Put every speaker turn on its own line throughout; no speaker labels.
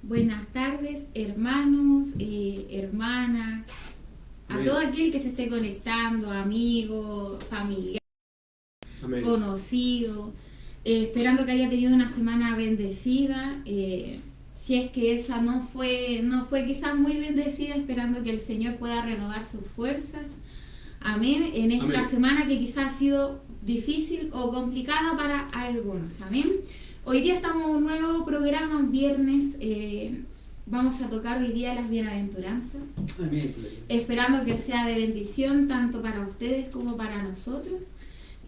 Buenas tardes, hermanos, hermanas, a todo aquel que se esté conectando, amigo, familiar, conocido, esperando que haya tenido una semana bendecida. Si es que esa no fue quizás muy bendecida, esperando que el Señor pueda renovar sus fuerzas. Amén. En esta semana que quizás ha sido difícil o complicada para algunos. Amén. Hoy día estamos en un nuevo programa, viernes. Vamos a tocar hoy día las bienaventuranzas. Amén. Esperando que sea de bendición tanto para ustedes como para nosotros.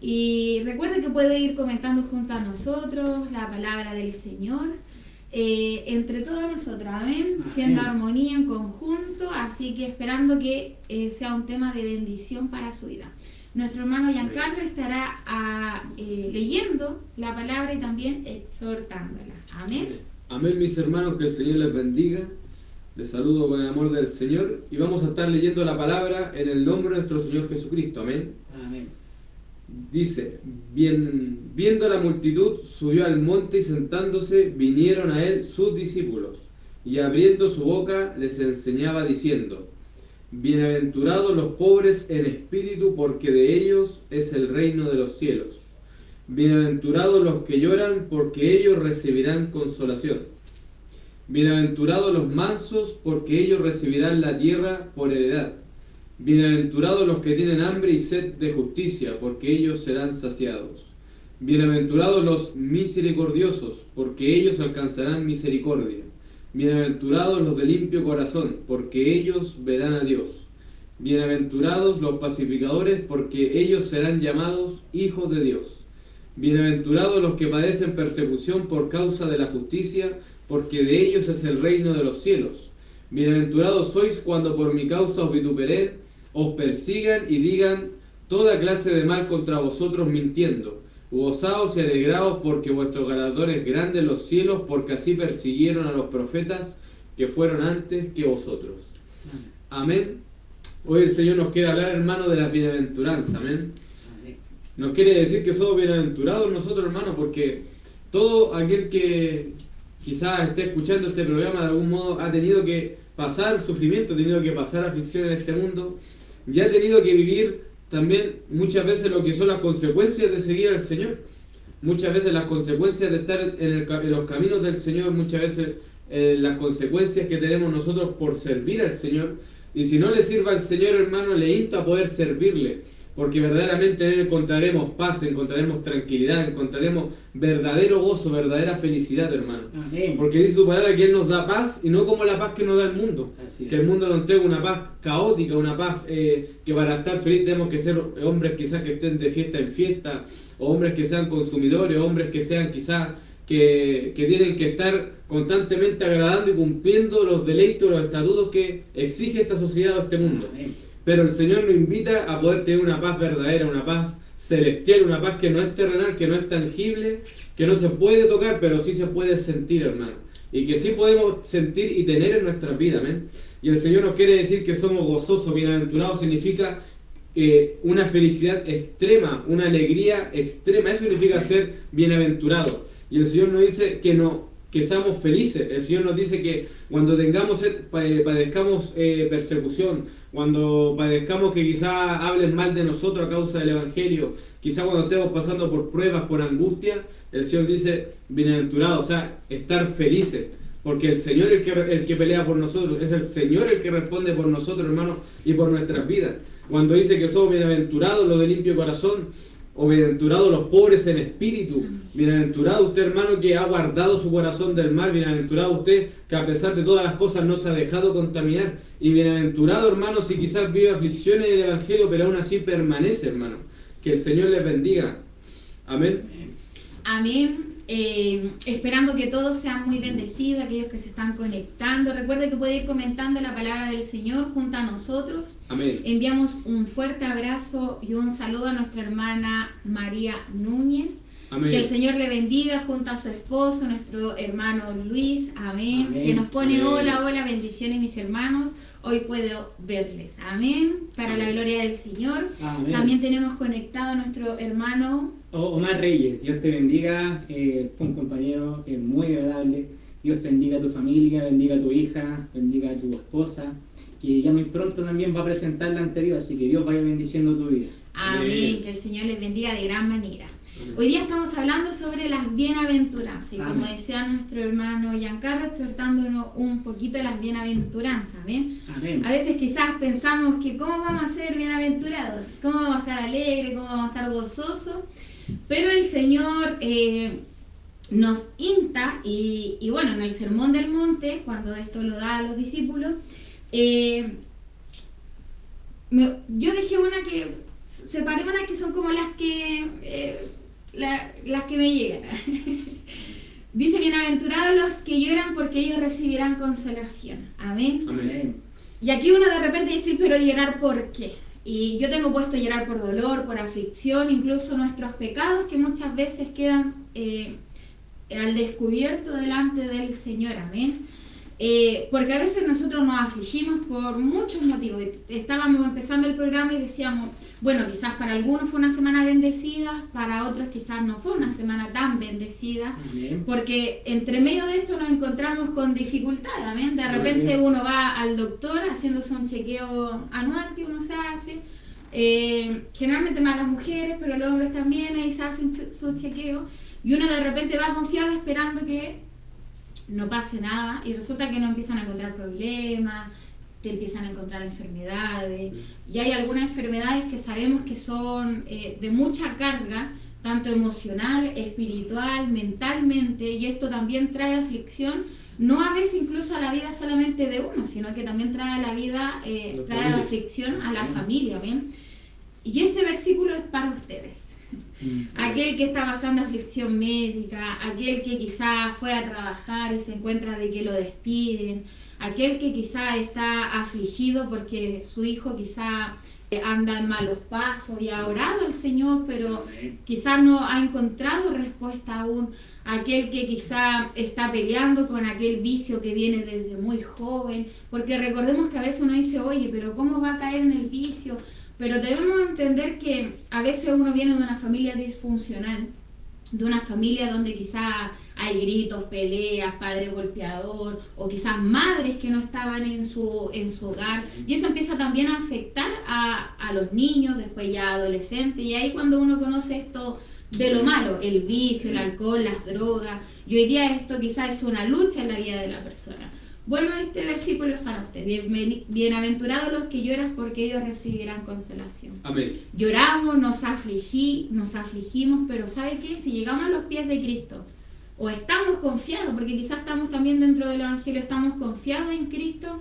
Y recuerde que puede ir comentando junto a nosotros la palabra del Señor. Entre todos nosotros, amén, siendo armonía en conjunto, así que esperando que sea un tema de bendición para su vida. Nuestro hermano Giancarlo estará leyendo la palabra y también exhortándola, amén.
Amén, mis hermanos, que el Señor les bendiga. Les saludo con el amor del Señor y vamos a estar leyendo la palabra en el nombre de nuestro Señor Jesucristo, amén. Amén. Dice, viendo la multitud, subió al monte y sentándose, vinieron a él sus discípulos, y abriendo su boca les enseñaba diciendo, bienaventurados los pobres en espíritu, porque de ellos es el reino de los cielos. Bienaventurados los que lloran, porque ellos recibirán consolación. Bienaventurados los mansos, porque ellos recibirán la tierra por heredad. Bienaventurados los que tienen hambre y sed de justicia, porque ellos serán saciados. Bienaventurados los misericordiosos, porque ellos alcanzarán misericordia. Bienaventurados los de limpio corazón, porque ellos verán a Dios. Bienaventurados los pacificadores, porque ellos serán llamados hijos de Dios. Bienaventurados los que padecen persecución por causa de la justicia, porque de ellos es el reino de los cielos. Bienaventurados sois cuando por mi causa os vituperen, os persigan y digan toda clase de mal contra vosotros mintiendo. Gozaos y alegraos porque vuestro galardón es grande en los cielos, porque así persiguieron a los profetas que fueron antes que vosotros. Amén. Hoy el Señor nos quiere hablar, hermano, de la bienaventuranza. Amén. Nos quiere decir que somos bienaventurados nosotros, hermano, porque todo aquel que quizás esté escuchando este programa de algún modo ha tenido que pasar sufrimiento, ha tenido que pasar aflicción en este mundo, y ha tenido que vivir también muchas veces lo que son las consecuencias de seguir al Señor, muchas veces las consecuencias de estar en los caminos del Señor, muchas veces las consecuencias que tenemos nosotros por servir al Señor. Y si no le sirva al Señor, hermano, le insto a poder servirle, porque verdaderamente en Él encontraremos paz, encontraremos tranquilidad, encontraremos verdadero gozo, verdadera felicidad, hermano. Amén. Porque dice su palabra que Él nos da paz, y no como la paz que nos da el mundo. Que el mundo nos entrega una paz caótica, una paz que para estar feliz tenemos que ser hombres quizás que estén de fiesta en fiesta, o hombres que sean consumidores, o hombres que sean quizás que tienen que estar constantemente agradando y cumpliendo los deleites o los estatutos que exige esta sociedad o este mundo. Amén. Pero el Señor nos invita a poder tener una paz verdadera, una paz celestial, una paz que no es terrenal, que no es tangible, que no se puede tocar, pero sí se puede sentir, hermano. Y que sí podemos sentir y tener en nuestras vidas, amén. Y el Señor nos quiere decir que somos gozosos, bienaventurados, significa una felicidad extrema, una alegría extrema. Eso significa ser bienaventurado. Y el Señor nos dice que seamos felices. El Señor nos dice que cuando padezcamos persecución, cuando padezcamos que quizás hablen mal de nosotros a causa del Evangelio, quizás cuando estemos pasando por pruebas, por angustia, el Señor dice bienaventurado, o sea, estar felices, porque el Señor es el que pelea por nosotros, es el Señor el que responde por nosotros, hermanos, y por nuestras vidas. Cuando dice que somos bienaventurados los de limpio corazón, o bienaventurados los pobres en espíritu, bienaventurado usted, hermano, que ha guardado su corazón del mal, bienaventurado usted que a pesar de todas las cosas no se ha dejado contaminar, y bienaventurado, hermano, si quizás vive aflicciones en el Evangelio, pero aún así permanece, hermano. Que el Señor les bendiga. Amén.
Amén. Esperando que todos sean muy bendecidos, aquellos que se están conectando. Recuerde que puede ir comentando la palabra del Señor junto a nosotros.
Amén.
Enviamos un fuerte abrazo y un saludo a nuestra hermana María Núñez. Amén. Que el Señor le bendiga junto a su esposo, nuestro hermano Luis. Amén. Amén. Que nos pone hola, hola, bendiciones mis hermanos. Hoy puedo verles. Amén. Para la gloria del Señor. Amén. También tenemos conectado a nuestro hermano
Omar Reyes. Dios te bendiga. Fue un compañero muy agradable. Dios bendiga a tu familia, bendiga a tu hija, bendiga a tu esposa, que ya muy pronto también va a presentar la anterior, así que Dios vaya bendiciendo tu vida.
Amén, que el Señor les bendiga de gran manera. Hoy día estamos hablando sobre las bienaventuranzas y como decía nuestro hermano Giancarlo, exhortándonos un poquito de las bienaventuranzas. ¿Amén?
Amén.
A veces quizás pensamos que cómo vamos a ser bienaventurados, cómo vamos a estar alegres, cómo vamos a estar gozosos, pero el Señor nos insta y bueno, en el Sermón del Monte, cuando esto lo da a los discípulos, yo dejé separé unas que son como las que me llegan. Dice, bienaventurados los que lloran porque ellos recibirán consolación. Amén.
Amén.
Y aquí uno de repente dice, pero llorar ¿por qué? Y yo tengo puesto llorar por dolor, por aflicción, incluso nuestros pecados que muchas veces quedan al descubierto delante del Señor. Amén. Porque a veces nosotros nos afligimos por muchos motivos. Estábamos empezando el programa y decíamos, bueno, quizás para algunos fue una semana bendecida, para otros quizás no fue una semana tan bendecida,
Amén.
porque entre medio de esto nos encontramos con dificultades. Amén. De repente uno va al doctor haciéndose un chequeo anual que uno se hace, generalmente más las mujeres, pero los hombres también ahí se hacen su chequeo, y uno de repente va confiado esperando que no pase nada y resulta que no empiezan a encontrar problemas, te empiezan a encontrar enfermedades, y hay algunas enfermedades que sabemos que son de mucha carga, tanto emocional, espiritual, mentalmente, y esto también trae aflicción, no a veces incluso a la vida solamente de uno, sino que también trae a la vida, trae la aflicción a la familia, ¿bien? Y este versículo es para ustedes. Aquel que está pasando aflicción médica, aquel que quizá fue a trabajar y se encuentra de que lo despiden, aquel que quizá está afligido porque su hijo quizá anda en malos pasos y ha orado al Señor, pero quizá no ha encontrado respuesta aún, aquel que quizá está peleando con aquel vicio que viene desde muy joven, porque recordemos que a veces uno dice, oye, pero ¿cómo va a caer en el vicio? Pero debemos entender que a veces uno viene de una familia disfuncional, de una familia donde quizás hay gritos, peleas, padre golpeador, o quizás madres que no estaban en su hogar, y eso empieza también a afectar a los niños, después ya adolescentes, y ahí cuando uno conoce esto de lo malo, el vicio, el alcohol, las drogas, y hoy día esto quizás es una lucha en la vida de la persona. Bueno, este versículo es para usted. Bienaventurados los que lloran porque ellos recibirán consolación.
Amén.
Lloramos, nos afligimos, pero ¿sabe qué? Si llegamos a los pies de Cristo, o estamos confiados, porque quizás estamos también dentro del Evangelio, estamos confiados en Cristo,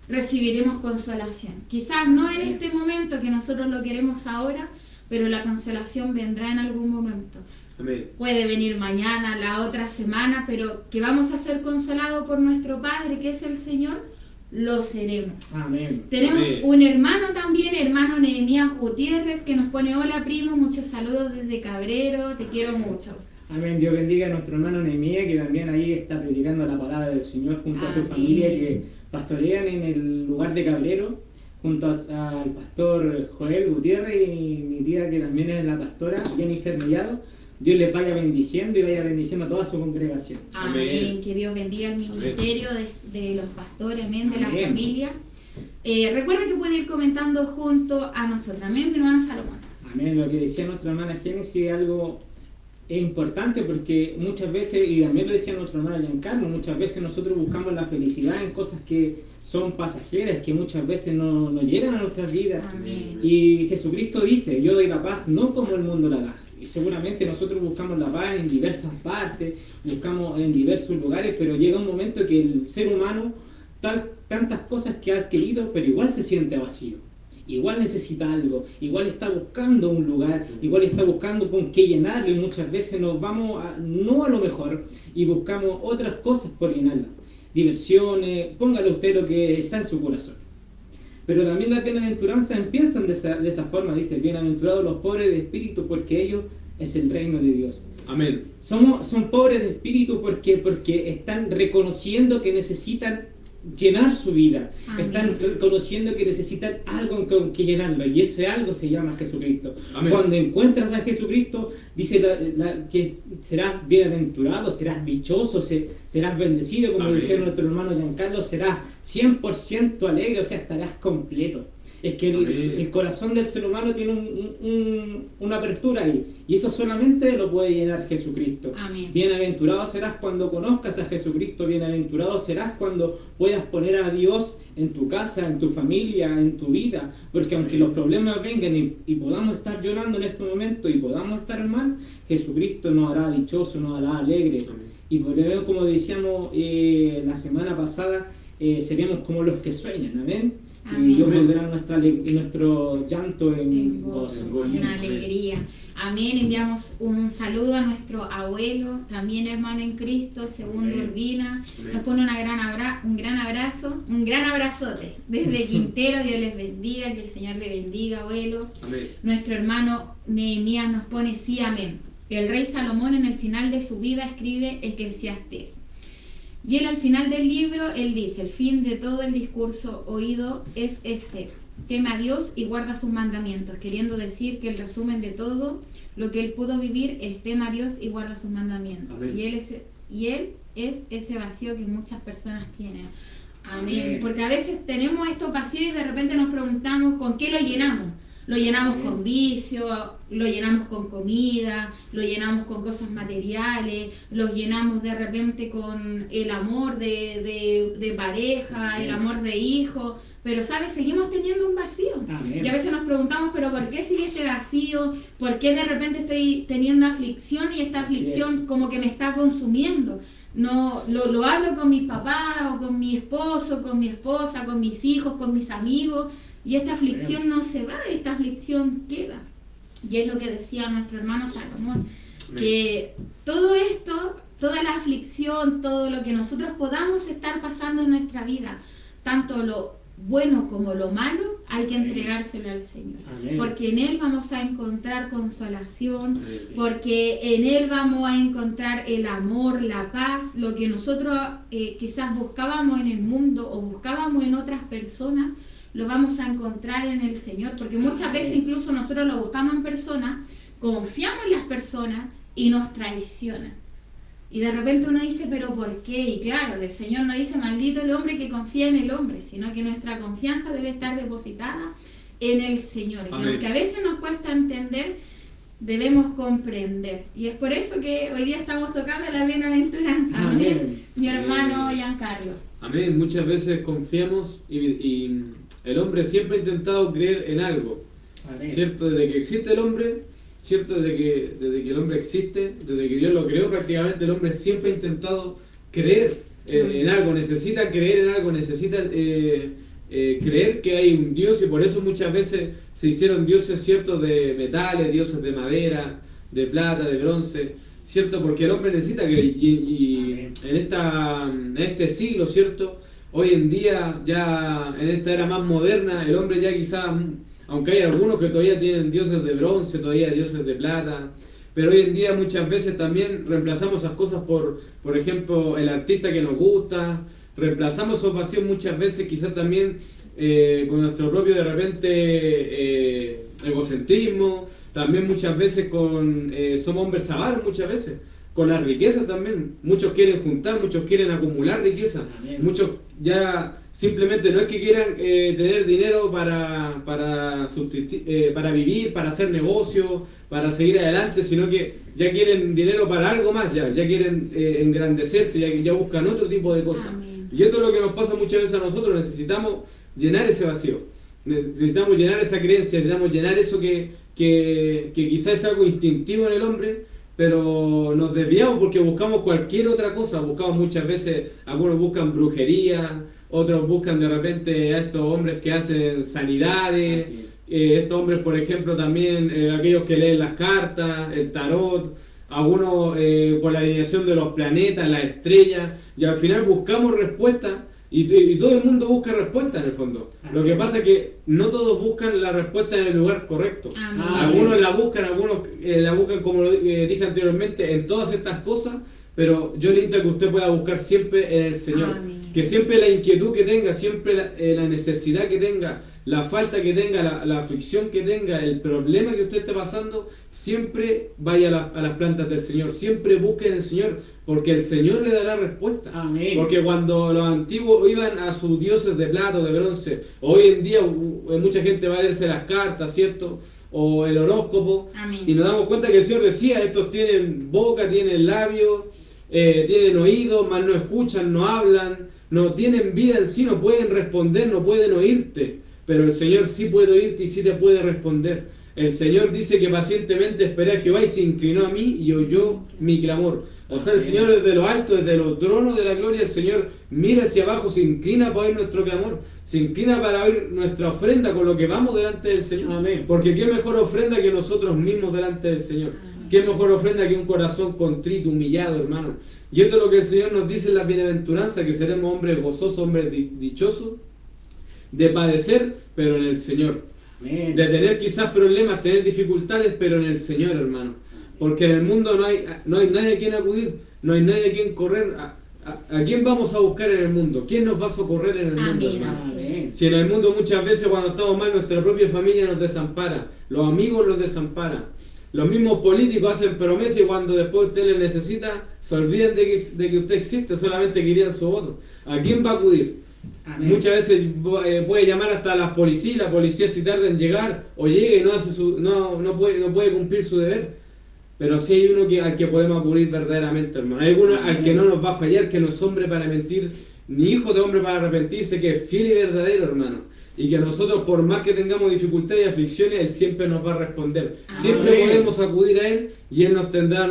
recibiremos consolación. Quizás no en este momento que nosotros lo queremos ahora, pero la consolación vendrá en algún momento.
Amén.
Puede venir mañana, la otra semana, pero que vamos a ser consolados por nuestro Padre, que es el Señor, lo seremos.
Amén.
Tenemos
Amén.
un hermano también, hermano Nehemías Gutiérrez, que nos pone, hola primo, muchos saludos desde Cabrero, te quiero mucho.
Amén. Dios bendiga a nuestro hermano Nehemías, que también ahí está predicando la palabra del Señor junto a su
Amén.
familia, que pastorean en el lugar de Cabrero, junto al pastor Joel Gutiérrez y mi tía, que también es la pastora Jennifer Mellado. Dios les vaya bendiciendo y vaya bendiciendo a toda su congregación.
Amén.
Amén.
Que Dios bendiga el ministerio de los pastores, amén, de la
Amén.
familia. Recuerda que puede ir comentando junto a nosotros. Amén, mi hermano Salomón.
Amén. Lo que decía nuestra hermana Génesis es algo importante, porque muchas veces, y también lo decía nuestro hermano Giancarlo, muchas veces nosotros buscamos la felicidad en cosas que son pasajeras, que muchas veces no llegan a nuestras vidas.
Amén.
Y Jesucristo dice, yo doy la paz no como el mundo la da. Y seguramente nosotros buscamos la paz en diversas partes, buscamos en diversos lugares, pero llega un momento que el ser humano, tantas cosas que ha adquirido, pero igual se siente vacío. Igual necesita algo, igual está buscando un lugar, igual está buscando con qué llenarlo, y muchas veces nos vamos no a lo mejor y buscamos otras cosas por llenarlo. Diversiones, póngale usted lo que está en su corazón. Pero también las bienaventuranzas empiezan de esa forma, dice, bienaventurados los pobres de espíritu, porque ellos es el reino de Dios.
Amén.
Son pobres de espíritu porque están reconociendo que necesitan llenar su vida.
Amén.
Están reconociendo que necesitan algo con que llenarlo, y ese algo se llama Jesucristo.
Amén.
Cuando encuentras a Jesucristo, dice que serás bienaventurado, serás dichoso, serás bendecido, como
Amén.
decía nuestro hermano Giancarlo, serás 100% alegre, o sea, estarás completo. Es que el corazón del ser humano tiene una apertura ahí, y eso solamente lo puede llenar Jesucristo.
Amén.
Bienaventurado serás cuando conozcas a Jesucristo, bienaventurado serás cuando puedas poner a Dios en tu casa, en tu familia, en tu vida, porque aunque los problemas vengan y podamos estar llorando en este momento y podamos estar mal, Jesucristo nos hará dichoso, nos hará alegre.
Amén.
Y por eso, como decíamos la semana pasada, seremos como los que sueñan, amén.
Amén.
Y Dios volverá nuestro llanto en
En
gozo.
gozo, en alegría. Amén. Enviamos un saludo a nuestro abuelo, también hermano en Cristo, segundo
Amén.
Urbina.
Amén.
Nos pone un gran abrazote desde Quintero. Dios les bendiga, que el Señor le bendiga, abuelo.
Amén.
Nuestro hermano Nehemías nos pone sí, amén. El rey Salomón en el final de su vida escribe Eclesiastés. Y él al final del libro, él dice, el fin de todo el discurso oído es este: teme a Dios y guarda sus mandamientos, queriendo decir que el resumen de todo lo que él pudo vivir es tema a Dios y guarda sus mandamientos.
Amén.
Y él es ese vacío que muchas personas tienen. Amén.
Amén.
Porque a veces tenemos estos vacíos y de repente nos preguntamos ¿con qué lo llenamos? Lo llenamos
Amén.
con vicio, lo llenamos con comida, lo llenamos con cosas materiales, lo llenamos de repente con el amor de pareja,
Amén.
el amor de hijo, pero ¿sabes? Seguimos teniendo un vacío.
Amén.
Y a veces nos preguntamos, ¿pero por qué sigue este vacío? ¿Por qué de repente estoy teniendo aflicción y esta
Así
aflicción
es.
como que me está consumiendo? No, lo hablo con mis papás o con mi esposo, con mi esposa, con mis hijos, con mis amigos, y esta aflicción no se va, esta aflicción queda. Y es lo que decía nuestro hermano Salomón, que todo esto, toda la aflicción, todo lo que nosotros podamos estar pasando en nuestra vida, tanto lo bueno como lo malo, hay que
Amén.
entregárselo al Señor.
Amén.
Porque en Él vamos a encontrar consolación,
Amén.
porque en Él vamos a encontrar el amor, la paz, lo que nosotros quizás buscábamos en el mundo o buscábamos en otras personas, lo vamos a encontrar en el Señor, porque muchas veces incluso nosotros lo buscamos en personas, confiamos en las personas y nos traicionan. Y de repente uno dice, ¿pero por qué? Y claro, el Señor no dice, maldito el hombre que confía en el hombre, sino que nuestra confianza debe estar depositada en el Señor. Y
Amén.
aunque a veces nos cuesta entender, debemos comprender. Y es por eso que hoy día estamos tocando la bienaventuranza. Amén.
Amén.
Mi hermano Giancarlo.
Amén. Muchas veces confiamos y el hombre siempre ha intentado creer en algo.
Amén.
¿Cierto? Desde que existe el hombre, ¿cierto? Desde que el hombre existe, desde que Dios lo creó prácticamente, el hombre siempre ha intentado creer en algo, necesita creer en algo, necesita creer que hay un Dios, y por eso muchas veces se hicieron dioses, ¿cierto? De metales, dioses de madera, de plata, de bronce, ¿cierto? Porque el hombre necesita creer, y en este siglo, ¿cierto? Hoy en día, ya en esta era más moderna, el hombre ya quizá, aunque hay algunos que todavía tienen dioses de bronce, todavía dioses de plata, pero hoy en día muchas veces también reemplazamos esas cosas por ejemplo, el artista que nos gusta, reemplazamos esos vacíos muchas veces quizás también con nuestro propio de repente egocentrismo, también muchas veces somos hombres avaros muchas veces, con la riqueza también, muchos quieren juntar, muchos quieren acumular riqueza,
Amén.
muchos ya simplemente no es que quieran tener dinero para subsistir, para vivir, para hacer negocio, para seguir adelante, sino que ya quieren dinero para algo más, ya quieren engrandecerse, ya buscan otro tipo de cosas.
Amén.
Y esto es lo que nos pasa muchas veces a nosotros, necesitamos llenar ese vacío, necesitamos llenar esa creencia, necesitamos llenar eso que quizás es algo instintivo en el hombre, pero nos desviamos porque buscamos cualquier otra cosa, buscamos muchas veces, algunos buscan brujería, otros buscan de repente a estos hombres que hacen sanidades,
Así es.
estos hombres por ejemplo también, aquellos que leen las cartas, el tarot, algunos por la alineación de los planetas, las estrellas, y al final buscamos respuestas, y todo el mundo busca respuestas en el fondo. Lo que pasa es que no todos buscan la respuesta en el lugar correcto.
Amén.
Algunos la buscan, algunos la buscan como lo dije anteriormente, en todas estas cosas, pero yo le invito a que usted pueda buscar siempre en el Señor.
Amén.
Que siempre la inquietud que tenga, siempre la necesidad que tenga, la falta que tenga, la aflicción que tenga, el problema que usted esté pasando, siempre vaya a las plantas del Señor, siempre busque en el Señor, porque el Señor le dará respuesta.
Amén.
Porque cuando los antiguos iban a sus dioses de plata o de bronce, hoy en día mucha gente va a leerse las cartas, ¿cierto? O el horóscopo,
Amén.
y nos damos cuenta que el Señor decía, estos tienen boca, tienen labios, tienen oídos, mas no escuchan, no hablan, no tienen vida en sí, no pueden responder, no pueden oírte, pero el Señor sí puede oírte y sí te puede responder. El Señor dice que pacientemente esperé a Jehová y se inclinó a mí y oyó mi clamor. O sea, el Señor desde lo alto, desde los tronos de la gloria, el Señor mira hacia abajo, se inclina para oír nuestro clamor, se inclina para oír nuestra ofrenda con lo que vamos delante del Señor.
Amén.
Porque qué mejor ofrenda que nosotros mismos delante del Señor. Qué mejor ofrenda que un corazón contrito, humillado, hermano. Y esto es lo que el Señor nos dice en la bienaventuranza, que seremos hombres gozosos, hombres dichosos, de padecer, pero en el Señor.
Amén.
De tener quizás problemas, tener dificultades, pero en el Señor, hermano. Porque en el mundo no hay nadie a quien acudir, no hay nadie a quien correr. ¿A quién vamos a buscar en el mundo? ¿Quién nos va a socorrer en el mundo,
Amén.
hermano?
Amén.
Si en el mundo muchas veces cuando estamos mal, nuestra propia familia nos desampara, los amigos nos desamparan, los mismos políticos hacen promesas y cuando después usted les necesita, se olvidan de que usted existe, solamente querían su voto. ¿A quién va a acudir?
Amén.
Muchas veces puede llamar hasta a la policía si tarda en llegar o llega y no puede cumplir su deber. Pero sí hay uno al que podemos acudir verdaderamente, hermano. Hay uno al que no nos va a fallar, que no es hombre para mentir, ni hijo de hombre para arrepentirse, que es fiel y verdadero, hermano. Y que nosotros, por más que tengamos dificultades y aflicciones, Él siempre nos va a responder. Siempre
Amén.
podemos acudir a Él y Él nos tendrá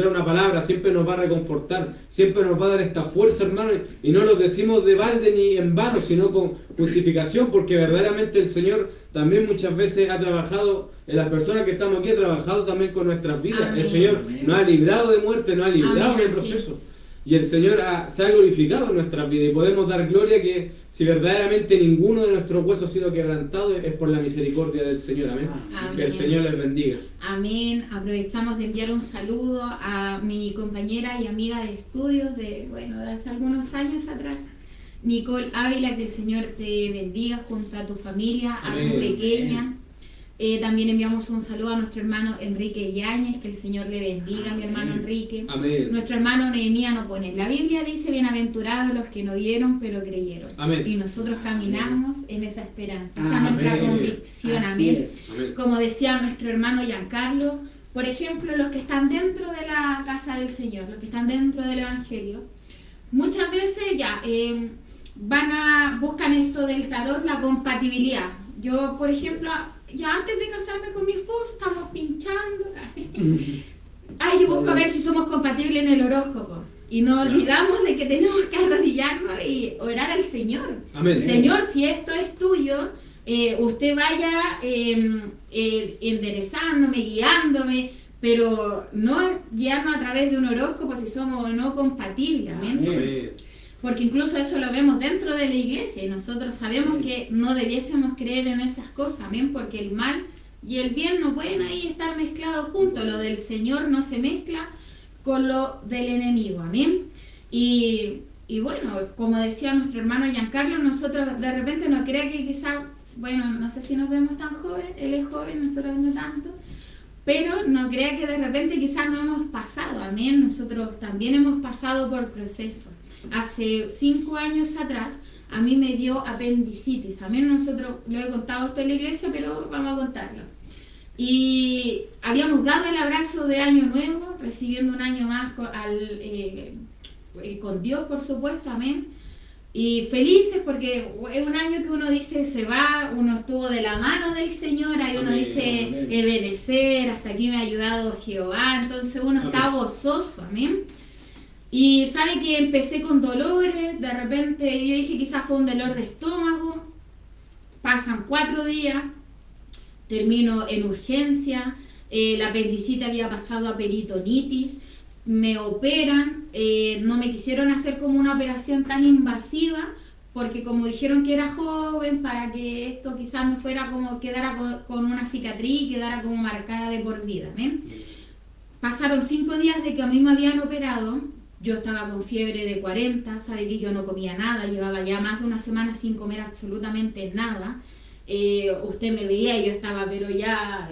una palabra, siempre nos va a reconfortar, siempre nos va a dar esta fuerza, hermano. Y no lo decimos de balde ni en vano, sino con justificación, porque verdaderamente el Señor también muchas veces ha trabajado, en las personas que estamos aquí, ha trabajado también con nuestras vidas.
Amén.
El Señor nos ha librado de muerte, nos ha librado
Amén,
del
así
proceso.
es.
Y el Señor se ha glorificado en nuestras vidas y podemos dar gloria que si verdaderamente ninguno de nuestros huesos ha sido quebrantado es por la misericordia del Señor. Amén.
Amén.
Que el Señor les bendiga.
Amén. Aprovechamos de enviar un saludo a mi compañera y amiga de estudios de hace algunos años atrás, Nicole Ávila, que el Señor te bendiga junto a tu familia, a
Amén.
tu pequeña. También enviamos un saludo a nuestro hermano Enrique Yáñez, que el Señor le bendiga, mi hermano Enrique.
Amén.
Nuestro hermano Nehemías nos pone, la Biblia dice, bienaventurados los que no vieron, pero creyeron.
Amén.
Y nosotros caminamos en esa esperanza, esa es
Amén.
nuestra convicción,
Así
amén.
es.
Amén.
Como decía nuestro hermano Giancarlo, por ejemplo, los que están dentro de la casa del Señor, los que están dentro del Evangelio, muchas veces buscan esto del tarot, la compatibilidad. Yo, por ejemplo, ya antes de casarme con mi esposo, estamos pinchando. Ay, yo busco a ver si somos compatibles en el horóscopo. Y no olvidamos de que tenemos que arrodillarnos y orar al Señor.
Amén.
Señor, si esto es tuyo, usted vaya enderezándome, guiándome, pero no guiarnos a través de un horóscopo si somos o no compatibles. Amén.
Amén.
Porque incluso eso lo vemos dentro de la iglesia y nosotros sabemos que no debiésemos creer en esas cosas, amén, porque el mal y el bien no pueden ahí estar mezclados juntos, lo del Señor no se mezcla con lo del enemigo, amén. Y bueno, como decía nuestro hermano Giancarlo, nosotros de repente no crea que quizás, no sé si nos vemos tan jóvenes, él es joven, nosotros no tanto, pero no crea que de repente quizás no hemos pasado, amén, nosotros también hemos pasado por procesos. Hace 5 años atrás a mí me dio apendicitis. A mí nosotros lo he contado esto en la iglesia, pero vamos a contarlo. Y habíamos dado el abrazo de Año Nuevo, recibiendo un año más con Dios, por supuesto, amén. Y felices porque es un año que uno dice se va, uno estuvo de la mano del Señor, ahí uno
Amén,
dice
amén.
benecer, hasta aquí me ha ayudado Jehová, entonces uno está gozoso, amén. Y sabe que empecé con dolores, de repente yo dije quizás fue un dolor de estómago, pasan 4 días, termino en urgencia, la apendicitis había pasado a peritonitis, me operan, no me quisieron hacer como una operación tan invasiva, porque como dijeron que era joven, para que esto quizás no fuera como quedara con una cicatriz, quedara como marcada de por vida, ¿ven? pasaron 5 días de que a mí me habían operado. Yo estaba con fiebre de 40, sabe que yo no comía nada, llevaba ya más de una semana sin comer absolutamente nada. Usted me veía y yo estaba, pero ya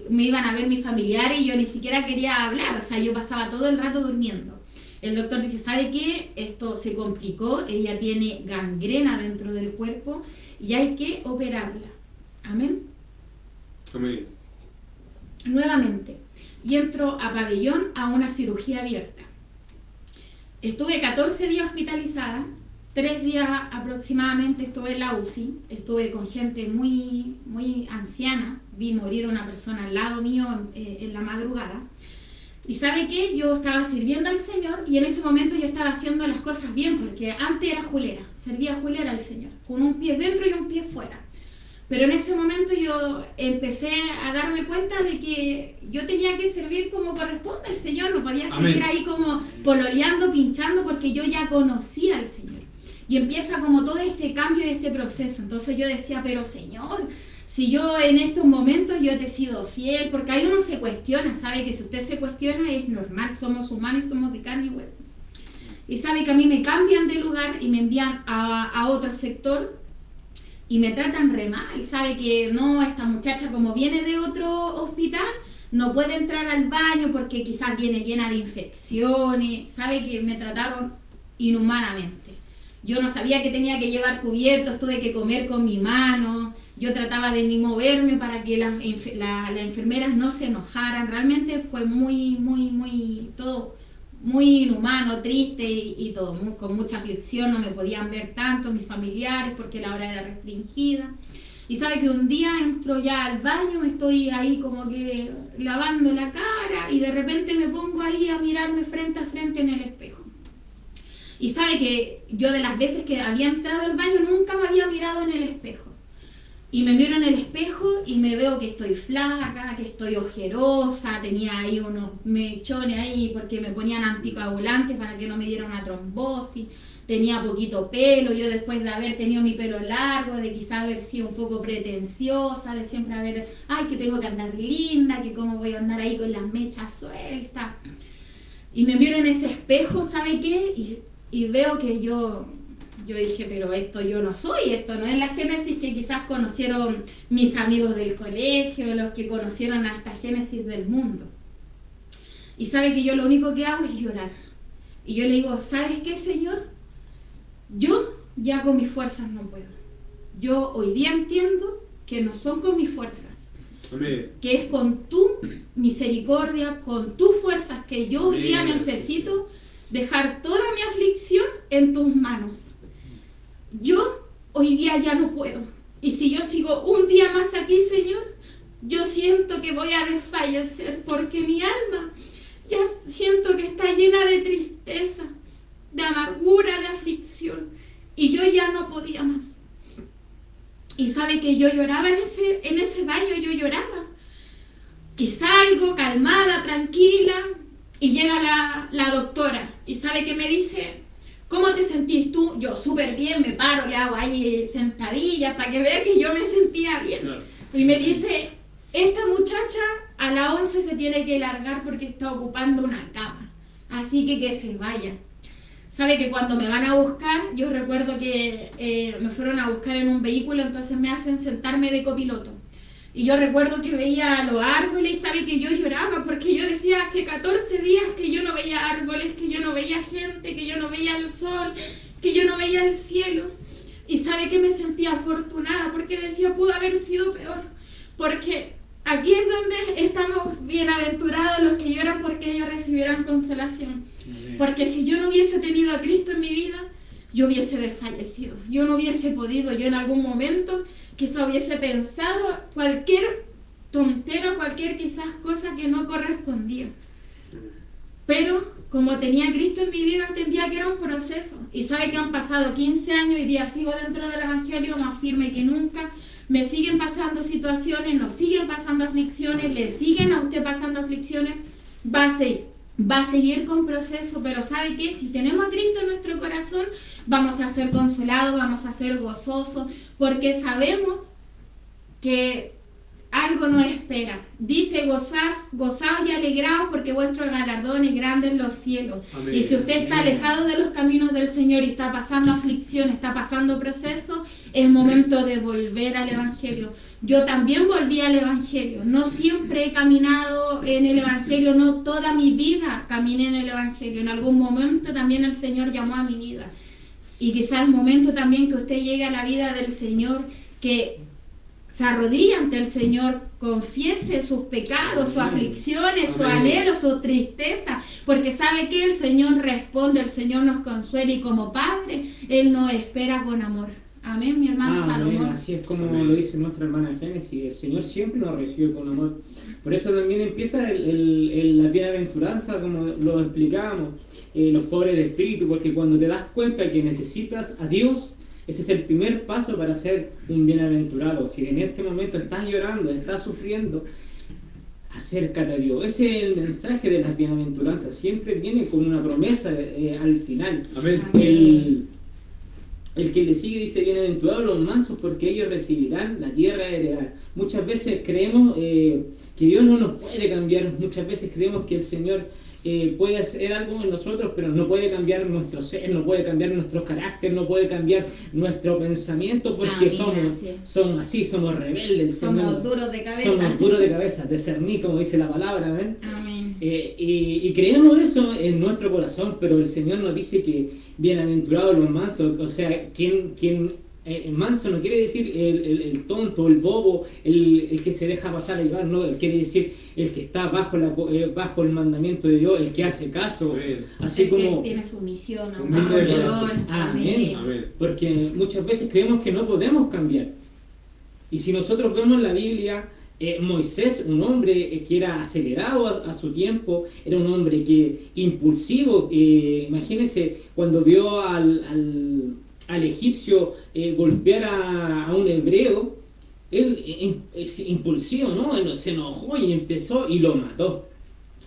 me iban a ver mis familiares y yo ni siquiera quería hablar, o sea, yo pasaba todo el rato durmiendo. El doctor dice, ¿sabe qué? Esto se complicó, ella tiene gangrena dentro del cuerpo y hay que operarla. Amén.
Amén.
Nuevamente, y entro a pabellón a una cirugía abierta. Estuve 14 días hospitalizada, 3 días aproximadamente estuve en la UCI, estuve con gente muy, muy anciana, vi morir a una persona al lado mío en la madrugada. Y ¿sabe qué? Yo estaba sirviendo al Señor y en ese momento yo estaba haciendo las cosas bien, porque antes era julera, servía julera al Señor, con un pie dentro y un pie fuera. Pero en ese momento yo empecé a darme cuenta de que yo tenía que servir como corresponde al Señor, no podía seguir ahí como pololeando, pinchando, porque yo ya conocía al Señor. Y empieza como todo este cambio y este proceso. Entonces yo decía, pero Señor, si yo en estos momentos yo te he sido fiel, porque ahí uno se cuestiona, sabe que si usted se cuestiona es normal, somos humanos y somos de carne y hueso. Y sabe que a mí me cambian de lugar y me envían a otro sector y me tratan re mal, sabe que no, esta muchacha como viene de otro hospital, no puede entrar al baño porque quizás viene llena de infecciones, sabe que me trataron inhumanamente. Yo no sabía que tenía que llevar cubiertos, tuve que comer con mi mano, yo trataba de ni moverme para que las enfermeras no se enojaran, realmente fue todo muy inhumano, triste y todo, con mucha aflicción, no me podían ver tanto mis familiares porque la hora era restringida. Y sabe que un día entro ya al baño, me estoy ahí como que lavando la cara y de repente me pongo ahí a mirarme frente a frente en el espejo. Y sabe que yo de las veces que había entrado al baño nunca me había mirado en el espejo. Y me miro en el espejo y me veo que estoy flaca, que estoy ojerosa, tenía ahí unos mechones ahí porque me ponían anticoagulantes para que no me diera una trombosis, tenía poquito pelo, yo después de haber tenido mi pelo largo, de quizá haber sido un poco pretenciosa, de siempre haber, ay, que tengo que andar linda, que cómo voy a andar ahí con las mechas sueltas. Y me miro en ese espejo, ¿sabe qué? Y veo que yo dije, pero esto yo no soy, esto no es la Génesis que quizás conocieron mis amigos del colegio, los que conocieron a esta Génesis del mundo. Y sabe que yo lo único que hago es llorar. Y yo le digo, ¿sabes qué, Señor? Yo ya con mis fuerzas no puedo. Yo hoy día entiendo que no son con mis fuerzas,
Amén.
que es con tu misericordia, con tus fuerzas, que yo hoy día necesito dejar toda mi aflicción en tus manos. Yo hoy día ya no puedo. Y si yo sigo un día más aquí, Señor, yo siento que voy a desfallecer porque mi alma ya siento que está llena de tristeza, de amargura, de aflicción. Y yo ya no podía más. Y sabe que yo lloraba en ese baño, yo lloraba. Y salgo calmada, tranquila, y llega la doctora. Y sabe que me dice, ¿cómo te sentís tú? Yo súper bien, me paro, le hago ahí sentadillas para que vea que yo me sentía bien. Claro. Y me dice, esta muchacha a las 11 se tiene que largar porque está ocupando una cama. Así que se vaya. Sabe que cuando me van a buscar, yo recuerdo que me fueron a buscar en un vehículo, entonces me hacen sentarme de copiloto. Y yo recuerdo que veía los árboles y sabe que yo lloraba porque yo decía hace 14 días que yo no veía árboles, que yo no veía gente, que yo no veía el sol, que yo no veía el cielo. Y sabe que me sentía afortunada porque decía pudo haber sido peor. Porque aquí es donde estamos bienaventurados los que lloran porque ellos recibirán consolación. Porque si yo no hubiese tenido a Cristo en mi vida, yo hubiese desfallecido. Yo no hubiese podido, yo en algún momento quizá hubiese pensado cualquier tontera, cualquier quizás cosa que no correspondía. Pero como tenía a Cristo en mi vida, entendía que era un proceso. Y sabe que han pasado 15 años y día sigo dentro del Evangelio más firme que nunca. Me siguen pasando situaciones, nos siguen pasando aflicciones, le siguen a usted pasando aflicciones. Va a seguir con proceso, pero ¿sabe qué? Si tenemos a Cristo en nuestro corazón, vamos a ser consolados, vamos a ser gozosos, porque sabemos que algo nos espera. Dice, gozaos y alegraos porque vuestro galardón es grande en los cielos.
Amén.
Y si usted está alejado de los caminos del Señor y está pasando aflicción, está pasando proceso, es momento de volver al Evangelio. Yo también volví al Evangelio. No siempre he caminado en el Evangelio, no toda mi vida caminé en el Evangelio. En algún momento también el Señor llamó a mi vida. Y quizás es momento también que usted llegue a la vida del Señor, que se arrodille ante el Señor, confiese sus pecados, sus aflicciones, su anhelo, su tristeza, porque sabe que el Señor responde, el Señor nos consuela y como Padre, Él nos espera con amor. Amén, mi hermano Salomón.
Así es como lo dice nuestra hermana Génesis, el Señor siempre nos recibe con amor. Por eso también empieza la bienaventuranza, como lo explicábamos, los pobres de espíritu, porque cuando te das cuenta que necesitas a Dios, ese es el primer paso para ser un bienaventurado. Si en este momento estás llorando, estás sufriendo, acércate a Dios. Ese es el mensaje de las bienaventuranzas. Siempre viene con una promesa al final.
Amén.
El que le sigue dice, bienaventurados los mansos porque ellos recibirán la tierra heredada. Muchas veces creemos que Dios no nos puede cambiar. Muchas veces creemos que el Señor puede hacer algo en nosotros, pero no puede cambiar nuestro ser, no puede cambiar nuestro carácter, no puede cambiar nuestro pensamiento, porque somos así, somos rebeldes.
Somos duros de cabeza.
Somos duros de cabeza, de cernir, como dice la palabra. ¿Ven?
Amén.
Y creemos eso en nuestro corazón, pero el Señor nos dice que bienaventurados los mansos, o sea, manso no quiere decir el tonto, el bobo, el que se deja pasar a llevar, no, él quiere decir el que está bajo el mandamiento de Dios, el que hace caso, así
el
como
que tiene sumisión,
amén. Porque muchas veces creemos que no podemos cambiar. Y si nosotros vemos la Biblia, Moisés, un hombre que era acelerado a su tiempo, era un hombre impulsivo, imagínense cuando vio al egipcio golpear a un hebreo, él es impulsivo, ¿no? Él se enojó y empezó y lo mató.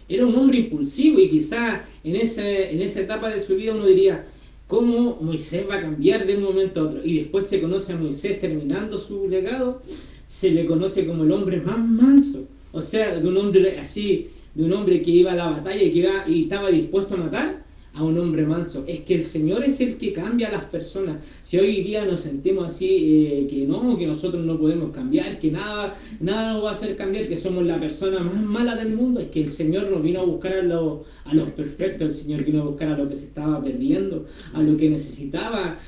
Era un hombre impulsivo y quizá en esa etapa de su vida uno diría, ¿cómo Moisés va a cambiar de un momento a otro? Y después se conoce a Moisés terminando su legado, se le conoce como el hombre más manso. O sea, de un hombre así, de un hombre que iba a la batalla y estaba dispuesto a matar, a un hombre manso. Es que el Señor es el que cambia a las personas. Si hoy día nos sentimos así, que nosotros no podemos cambiar, que nada nos va a hacer cambiar, que somos la persona más mala del mundo, es que el Señor nos vino a buscar a los perfectos, el Señor vino a buscar a lo que se estaba perdiendo, a lo que necesitaban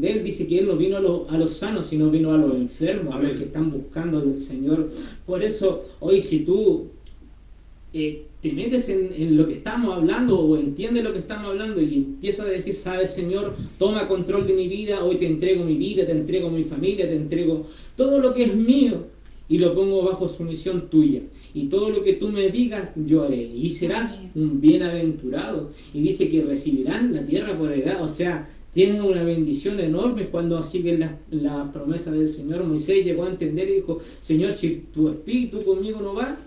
de Él. Dice que Él no vino a los sanos, sino vino a los enfermos, a los que están buscando del Señor. Por eso, hoy si tú te metes en lo que estamos hablando o entiendes lo que estamos hablando y empiezas a decir, sabes, Señor, toma control de mi vida, hoy te entrego mi vida, te entrego mi familia, te entrego todo lo que es mío y lo pongo bajo sumisión tuya. Y todo lo que tú me digas, yo haré. Y serás un bienaventurado. Y dice que recibirán la tierra por heredad. O sea, tienen una bendición enorme cuando siguen la promesa del Señor. Moisés llegó a entender y dijo, Señor, si tu espíritu conmigo no va,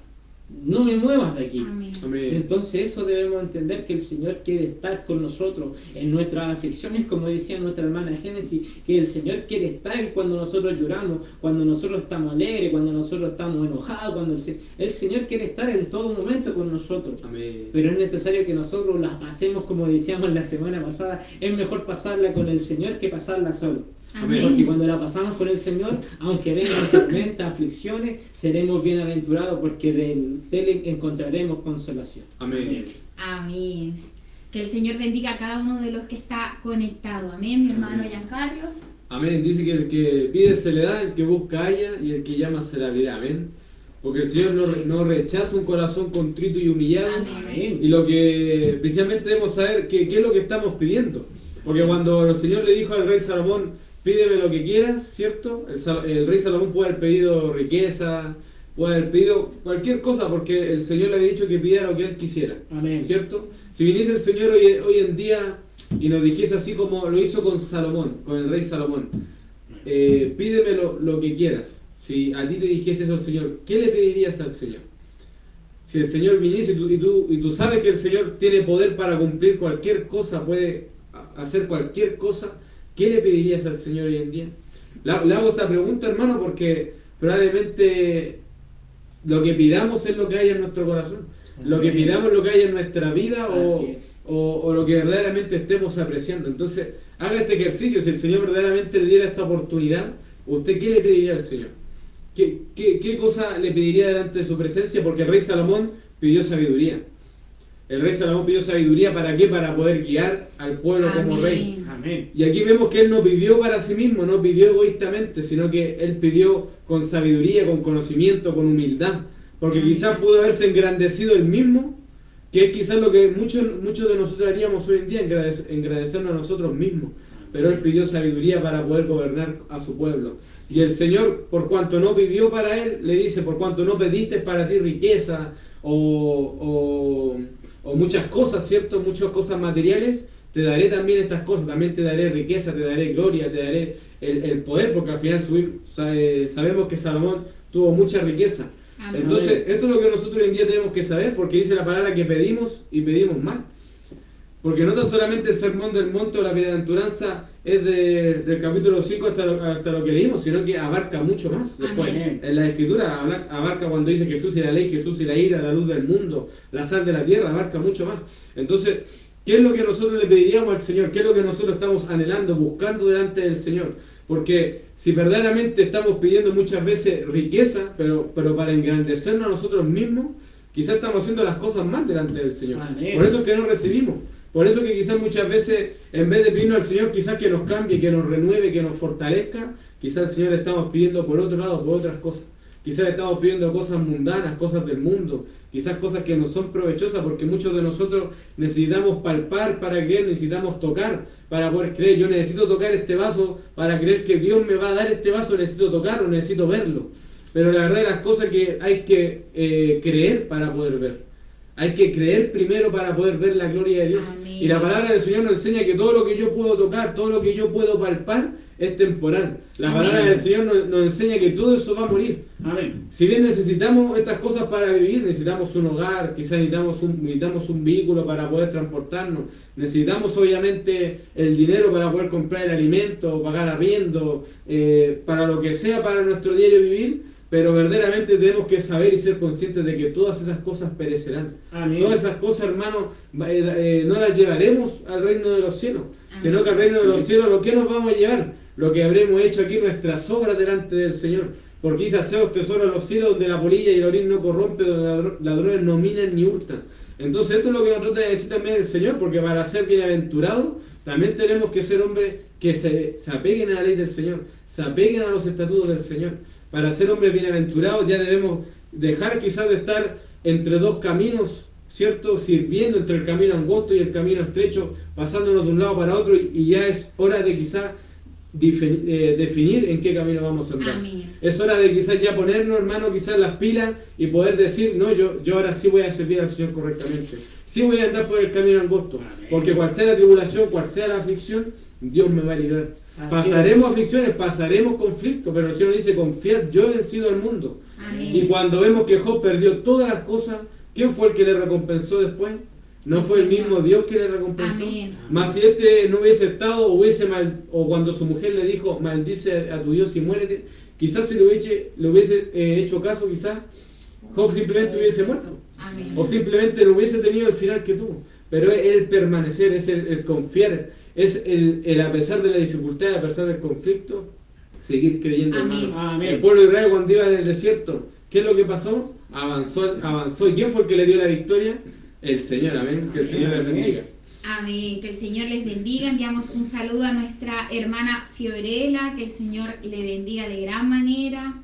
no me muevas de aquí.
Amén.
Entonces eso debemos entender, que el Señor quiere estar con nosotros en nuestras aflicciones, como decía nuestra hermana Génesis, que el Señor quiere estar cuando nosotros lloramos, cuando nosotros estamos alegres, cuando nosotros estamos enojados, cuando el Señor quiere estar en todo momento con nosotros.
Amén.
Pero es necesario que nosotros las pasemos, como decíamos la semana pasada, es mejor pasarla con el Señor que pasarla solo.
Amén.
Porque cuando la pasamos con el Señor, aunque vengan tormentas, aflicciones, seremos bienaventurados porque de Él encontraremos consolación.
Amén.
Amén. Que el Señor bendiga a cada uno de los que está conectado. Amén, mi hermano Giancarlo.
Amén. Dice que el que pide se le da, el que busca halla y el que llama se le abrirá. Amén. Porque el Señor no rechaza un corazón contrito y humillado.
Amén.
Y lo que principalmente debemos saber qué es lo que estamos pidiendo. Porque cuando el Señor le dijo al rey Salomón, pídeme lo que quieras, ¿cierto? El rey Salomón puede haber pedido riqueza, puede haber pedido cualquier cosa, porque el Señor le había dicho que pidiera lo que él quisiera.
Amén.
¿Cierto? Si viniese el Señor hoy en día y nos dijese así como lo hizo con Salomón, con el rey Salomón, pídeme lo que quieras. Si a ti te dijese eso el Señor, ¿qué le pedirías al Señor? Si el Señor viniese y tú sabes que el Señor tiene poder para cumplir cualquier cosa, puede hacer cualquier cosa, ¿qué le pedirías al Señor hoy en día? Le hago esta pregunta, hermano, porque probablemente lo que pidamos es lo que hay en nuestro corazón. Lo que pidamos es lo que hay en nuestra vida o lo que verdaderamente estemos apreciando. Entonces, haga este ejercicio. Si el Señor verdaderamente le diera esta oportunidad, ¿usted qué le pediría al Señor? ¿Qué cosa le pediría delante de su presencia? Porque el rey Salomón pidió sabiduría. El rey Salomón pidió sabiduría, ¿para qué? Para poder guiar al pueblo como rey.
Amén.
Y aquí vemos que él no pidió para sí mismo, no pidió egoístamente, sino que él pidió con sabiduría, con conocimiento, con humildad. Porque quizás pudo haberse engrandecido él mismo, que es quizás lo que muchos de nosotros haríamos hoy en día, engrandecernos a nosotros mismos. Pero él pidió sabiduría para poder gobernar a su pueblo. Y el Señor, por cuanto no pidió para él, le dice, por cuanto no pediste para ti riqueza o muchas cosas, ¿cierto? Muchas cosas materiales, te daré también estas cosas, también te daré riqueza, te daré gloria, te daré el poder, porque al final sabemos que Salomón tuvo mucha riqueza. Amén. Entonces, esto es lo que nosotros hoy en día tenemos que saber, porque dice la palabra que pedimos y pedimos mal. Porque no tan solamente el sermón del monte o la bienaventuranza es del capítulo 5 hasta lo que leímos, sino que abarca mucho más después.
Amén.
En la escritura abarca cuando dice Jesús y la ley, Jesús y la ira, la luz del mundo, la sal de la tierra, abarca mucho más. Entonces, ¿qué es lo que nosotros le pediríamos al Señor? ¿Qué es lo que nosotros estamos anhelando, buscando delante del Señor? Porque si verdaderamente estamos pidiendo muchas veces riqueza, pero para engrandecernos a nosotros mismos, quizás estamos haciendo las cosas mal delante del Señor. Amén. Por eso es que no recibimos. Por eso que quizás muchas veces, en vez de pedirnos al Señor, quizás que nos cambie, que nos renueve, que nos fortalezca, quizás al Señor le estamos pidiendo por otro lado, por otras cosas. Quizás le estamos pidiendo cosas mundanas, cosas del mundo, quizás cosas que no son provechosas, porque muchos de nosotros necesitamos palpar para creer, necesitamos tocar para poder creer. Yo necesito tocar este vaso para creer que Dios me va a dar este vaso, necesito tocarlo, necesito verlo. Pero la verdad de las cosas que hay que creer para poder ver. Hay que creer primero para poder ver la gloria de Dios. Amén. Y la palabra del Señor nos enseña que todo lo que yo puedo tocar, todo lo que yo puedo palpar, es temporal. La Amén. Palabra del Señor nos enseña que todo eso va a morir. Amén. Si bien necesitamos estas cosas para vivir, necesitamos un hogar, quizás necesitamos un vehículo para poder transportarnos, necesitamos obviamente el dinero para poder comprar el alimento, pagar arriendo, para lo que sea para nuestro diario vivir. Pero verdaderamente tenemos que saber y ser conscientes de que todas esas cosas perecerán. Amén. Todas esas cosas, hermano, no las llevaremos al reino de los cielos. Amén. Sino que al reino de los cielos, ¿lo que nos vamos a llevar? Lo que habremos hecho aquí, nuestras obras delante del Señor. Porque dice, haceos tesoros en los cielos, donde la polilla y el orín no corrompe, donde ladrones no minan ni hurtan. Entonces esto es lo que nos trata de decir también el Señor, porque para ser bienaventurados, también tenemos que ser hombres que se apeguen a la ley del Señor, se apeguen a los estatutos del Señor. Para ser hombres bienaventurados ya debemos dejar quizás de estar entre dos caminos, ¿cierto? Sirviendo entre el camino angosto y el camino estrecho, pasándonos de un lado para otro, y ya es hora de quizás definir en qué camino vamos a andar. Amén. Es hora de quizás ya ponernos, hermano, quizás las pilas y poder decir, no, yo ahora sí voy a servir al Señor correctamente. Sí voy a andar por el camino angosto. Amén. Porque cual sea la tribulación, cual sea la aflicción, Dios me va a librar. Pasaremos aflicciones, pasaremos conflictos, pero el Señor dice, confiad, yo he vencido al mundo. Amén. Y cuando vemos que Job perdió todas las cosas, ¿quién fue el que le recompensó después? ¿No fue el mismo Dios que le recompensó? Amén. Mas si no hubiese estado, o cuando su mujer le dijo, maldice a tu Dios y muérete, quizás si le hubiese hecho caso, quizás Job simplemente hubiese muerto. Amén. O simplemente no hubiese tenido el final que tuvo. Pero el permanecer, es el confiar, es el a pesar de la dificultad, a pesar del conflicto, seguir creyendo. Amén. Amén. El pueblo de Israel cuando iba en el desierto, ¿qué es lo que pasó? Avanzó. ¿Y quién fue el que le dio la victoria? El Señor. Amén. Que el Señor les bendiga.
Amén. Que el Señor les bendiga. Enviamos un saludo a nuestra hermana Fiorella, que el Señor le bendiga de gran manera.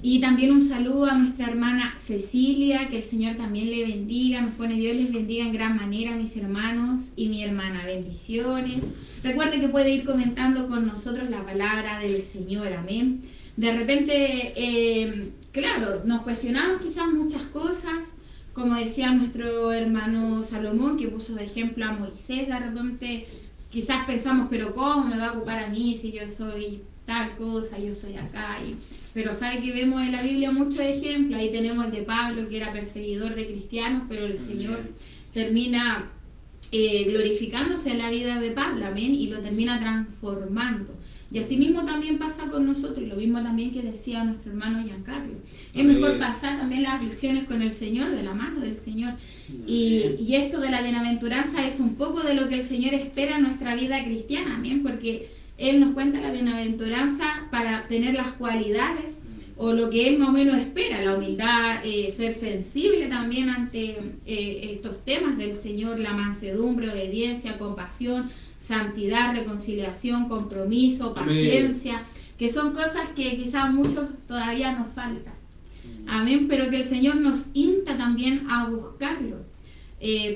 Y también un saludo a nuestra hermana Cecilia, que el Señor también le bendiga. Nos pone Dios les bendiga en gran manera, mis hermanos y mi hermana. Bendiciones. Recuerde que puede ir comentando con nosotros la palabra del Señor. Amén. De repente, claro, nos cuestionamos quizás muchas cosas. Como decía nuestro hermano Salomón, que puso de ejemplo a Moisés, de repente quizás pensamos, pero ¿cómo me va a ocupar a mí si yo soy tal cosa, yo soy acá? Pero sabe que vemos en la Biblia muchos ejemplos. Ahí tenemos el de Pablo, que era perseguidor de cristianos, pero el Señor termina glorificándose en la vida de Pablo, amén, y lo termina transformando. Y así mismo también pasa con nosotros, y lo mismo también que decía nuestro hermano Giancarlo. Es mejor pasar también las aflicciones con el Señor, de la mano del Señor. Y esto de la bienaventuranza es un poco de lo que el Señor espera en nuestra vida cristiana, ¿bien? Porque Él nos cuenta la bienaventuranza para tener las cualidades o lo que Él más o menos espera, la humildad, ser sensible también ante estos temas del Señor, la mansedumbre, obediencia, compasión, santidad, reconciliación, compromiso, paciencia, que son cosas que quizás a muchos todavía nos faltan. Amén, pero que el Señor nos insta también a buscarlo,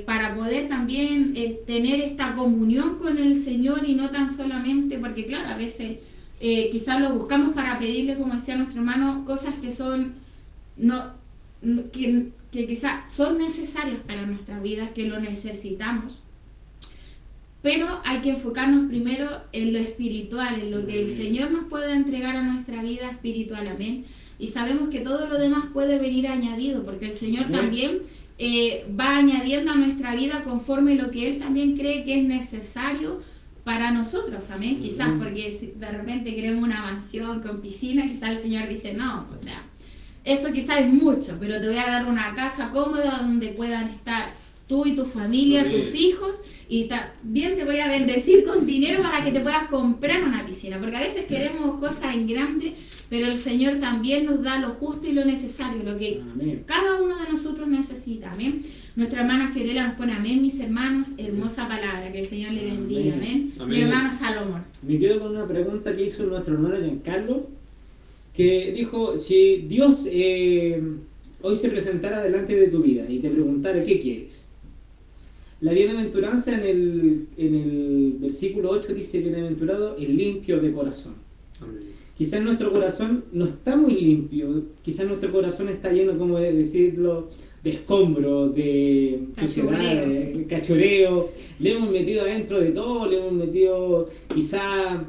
para poder también tener esta comunión con el Señor y no tan solamente, porque claro, a veces quizás lo buscamos para pedirle, como decía nuestro hermano, cosas que son que quizás son necesarias para nuestra vida, que lo necesitamos. Pero hay que enfocarnos primero en lo espiritual, en lo que el Señor nos puede entregar a nuestra vida espiritual, amén. Y sabemos que todo lo demás puede venir añadido, porque el Señor también va añadiendo a nuestra vida conforme lo que Él también cree que es necesario para nosotros, amén. Quizás porque si de repente queremos una mansión con piscina, quizás el Señor dice, no, o sea, eso quizás es mucho, pero te voy a dar una casa cómoda donde puedan estar tú y tu familia, tus hijos, y también te voy a bendecir con dinero para que te puedas comprar una piscina, porque a veces queremos cosas en grande, pero el Señor también nos da lo justo y lo necesario, lo que cada uno de nosotros necesita, amén. Nuestra hermana Fiorella nos pone amén, mis hermanos, hermosa palabra, que el Señor le bendiga, amén. Mi hermano Salomón.
Me quedo con una pregunta que hizo nuestro hermano Giancarlo, que dijo, si Dios hoy se presentara delante de tu vida y te preguntara qué quieres. La bienaventuranza en el versículo 8 dice, bienaventurado el limpio de corazón. Amén. Quizás nuestro corazón no está muy limpio, quizás nuestro corazón está lleno, como decirlo, de escombros, de suciedad, de cachoreo. Le hemos metido adentro de todo, le hemos metido quizás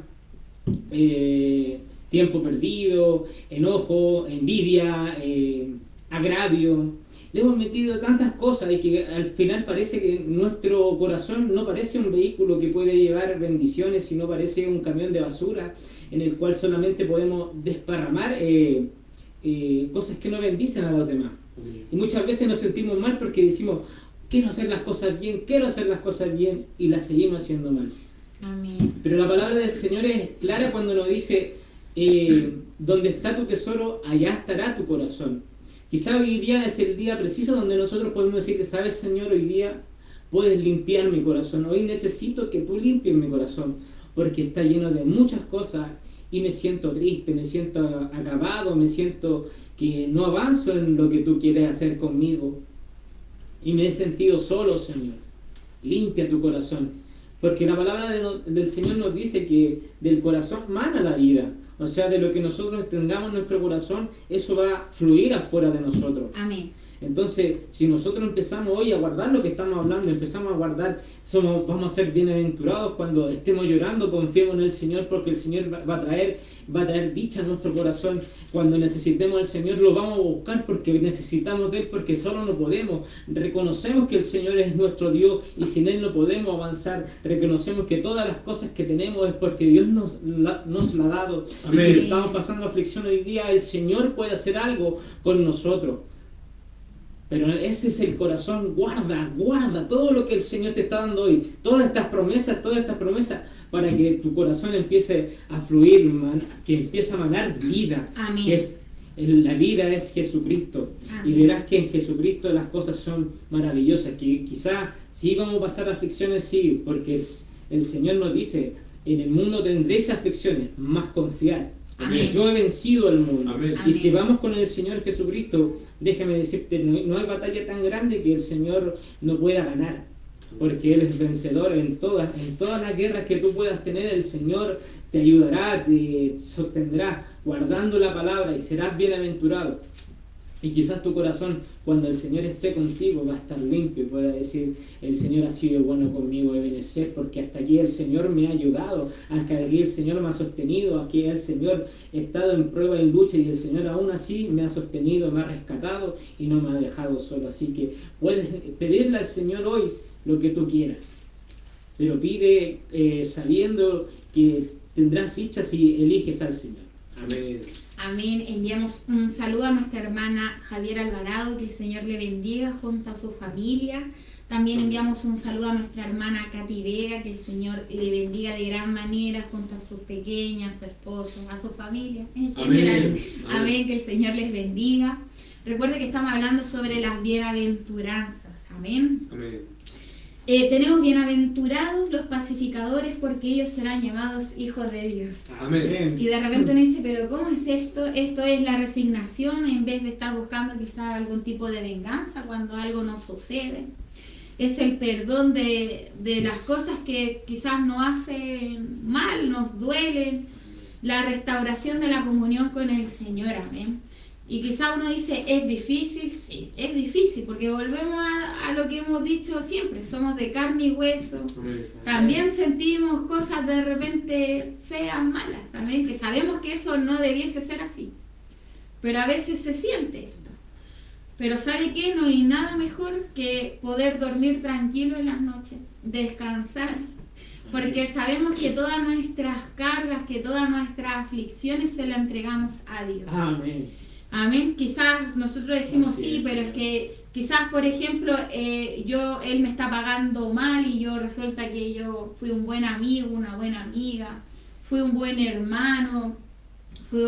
tiempo perdido, enojo, envidia, agravio. Le hemos metido tantas cosas y que al final parece que nuestro corazón no parece un vehículo que puede llevar bendiciones, sino parece un camión de basura en el cual solamente podemos desparramar cosas que no bendicen a los demás. Y muchas veces nos sentimos mal porque decimos, quiero hacer las cosas bien, y las seguimos haciendo mal.
Amén.
Pero la palabra del Señor es clara cuando nos dice, donde está tu tesoro, allá estará tu corazón. Quizá hoy día es el día preciso donde nosotros podemos decir, ¿sabes, Señor? Hoy día puedes limpiar mi corazón. Hoy necesito que tú limpies mi corazón, porque está lleno de muchas cosas y me siento triste, me siento acabado, me siento que no avanzo en lo que tú quieres hacer conmigo. Y me he sentido solo, Señor. Limpia tu corazón. Porque la palabra del Señor nos dice que del corazón mana la vida. O sea, de lo que nosotros tengamos en nuestro corazón, eso va a fluir afuera de nosotros.
Amén.
Entonces, si nosotros empezamos hoy a guardar lo que estamos hablando, empezamos a guardar, vamos a ser bienaventurados cuando estemos llorando, confiemos en el Señor, porque el Señor va a traer dicha a nuestro corazón. Cuando necesitemos al Señor, lo vamos a buscar porque necesitamos de Él, porque solo no podemos. Reconocemos que el Señor es nuestro Dios y sin Él no podemos avanzar. Reconocemos que todas las cosas que tenemos es porque Dios nos la ha dado. Amén. Y si estamos pasando aflicción hoy día, el Señor puede hacer algo con nosotros. Pero ese es el corazón, guarda todo lo que el Señor te está dando hoy, todas estas promesas, para que tu corazón empiece a fluir, que empiece a manar vida.
Amén.
La vida es Jesucristo. Amén. Y verás que en Jesucristo las cosas son maravillosas, que quizá sí vamos a pasar aflicciones, sí, porque el Señor nos dice, en el mundo tendréis aflicciones, mas confiad. Amén. Yo he vencido al mundo. Amén. Y si vamos con el Señor Jesucristo, déjame decirte, no hay batalla tan grande que el Señor no pueda ganar, porque Él es vencedor en todas las guerras que tú puedas tener. El Señor te ayudará, te sostendrá, guardando la palabra, y serás bienaventurado. Y quizás tu corazón, cuando el Señor esté contigo, va a estar limpio y pueda decir, el Señor ha sido bueno conmigo, Ebenezer, porque hasta aquí el Señor me ha ayudado, hasta aquí el Señor me ha sostenido, aquí el Señor he estado en prueba, en lucha, y el Señor aún así me ha sostenido, me ha rescatado y no me ha dejado solo. Así que puedes pedirle al Señor hoy lo que tú quieras, pero pide sabiendo que tendrás dicha si eliges al Señor. Amén.
Amén. Enviamos un saludo a nuestra hermana Javier Alvarado, que el Señor le bendiga junto a su familia. También enviamos un saludo a nuestra hermana Katy Vega, que el Señor le bendiga de gran manera junto a sus pequeñas, a su esposo, a su familia en general. Amén. Que el Señor les bendiga. Recuerde que estamos hablando sobre las bienaventuranzas. Amén.
Amén.
Tenemos bienaventurados los pacificadores, porque ellos serán llamados hijos de Dios.
Amén.
Y de repente uno dice, pero ¿cómo es esto? Esto es la resignación en vez de estar buscando quizás algún tipo de venganza cuando algo nos sucede. Es el perdón de las cosas que quizás nos hacen mal, nos duelen. La restauración de la comunión con el Señor. Amén. Y quizá uno dice, ¿es difícil? Sí, es difícil, porque volvemos a lo que hemos dicho siempre, somos de carne y hueso. Amén. También sentimos cosas de repente feas, malas, amén, que sabemos que eso no debiese ser así, pero a veces se siente esto. Pero ¿sabe qué? No hay nada mejor que poder dormir tranquilo en las noches, descansar, porque sabemos que todas nuestras cargas, que todas nuestras aflicciones se las entregamos a Dios.
Amén.
Amén. Quizás nosotros decimos sí, pero es que quizás, por ejemplo, él me está pagando mal y yo resulta que yo fui un buen amigo, una buena amiga, fui un buen hermano, fui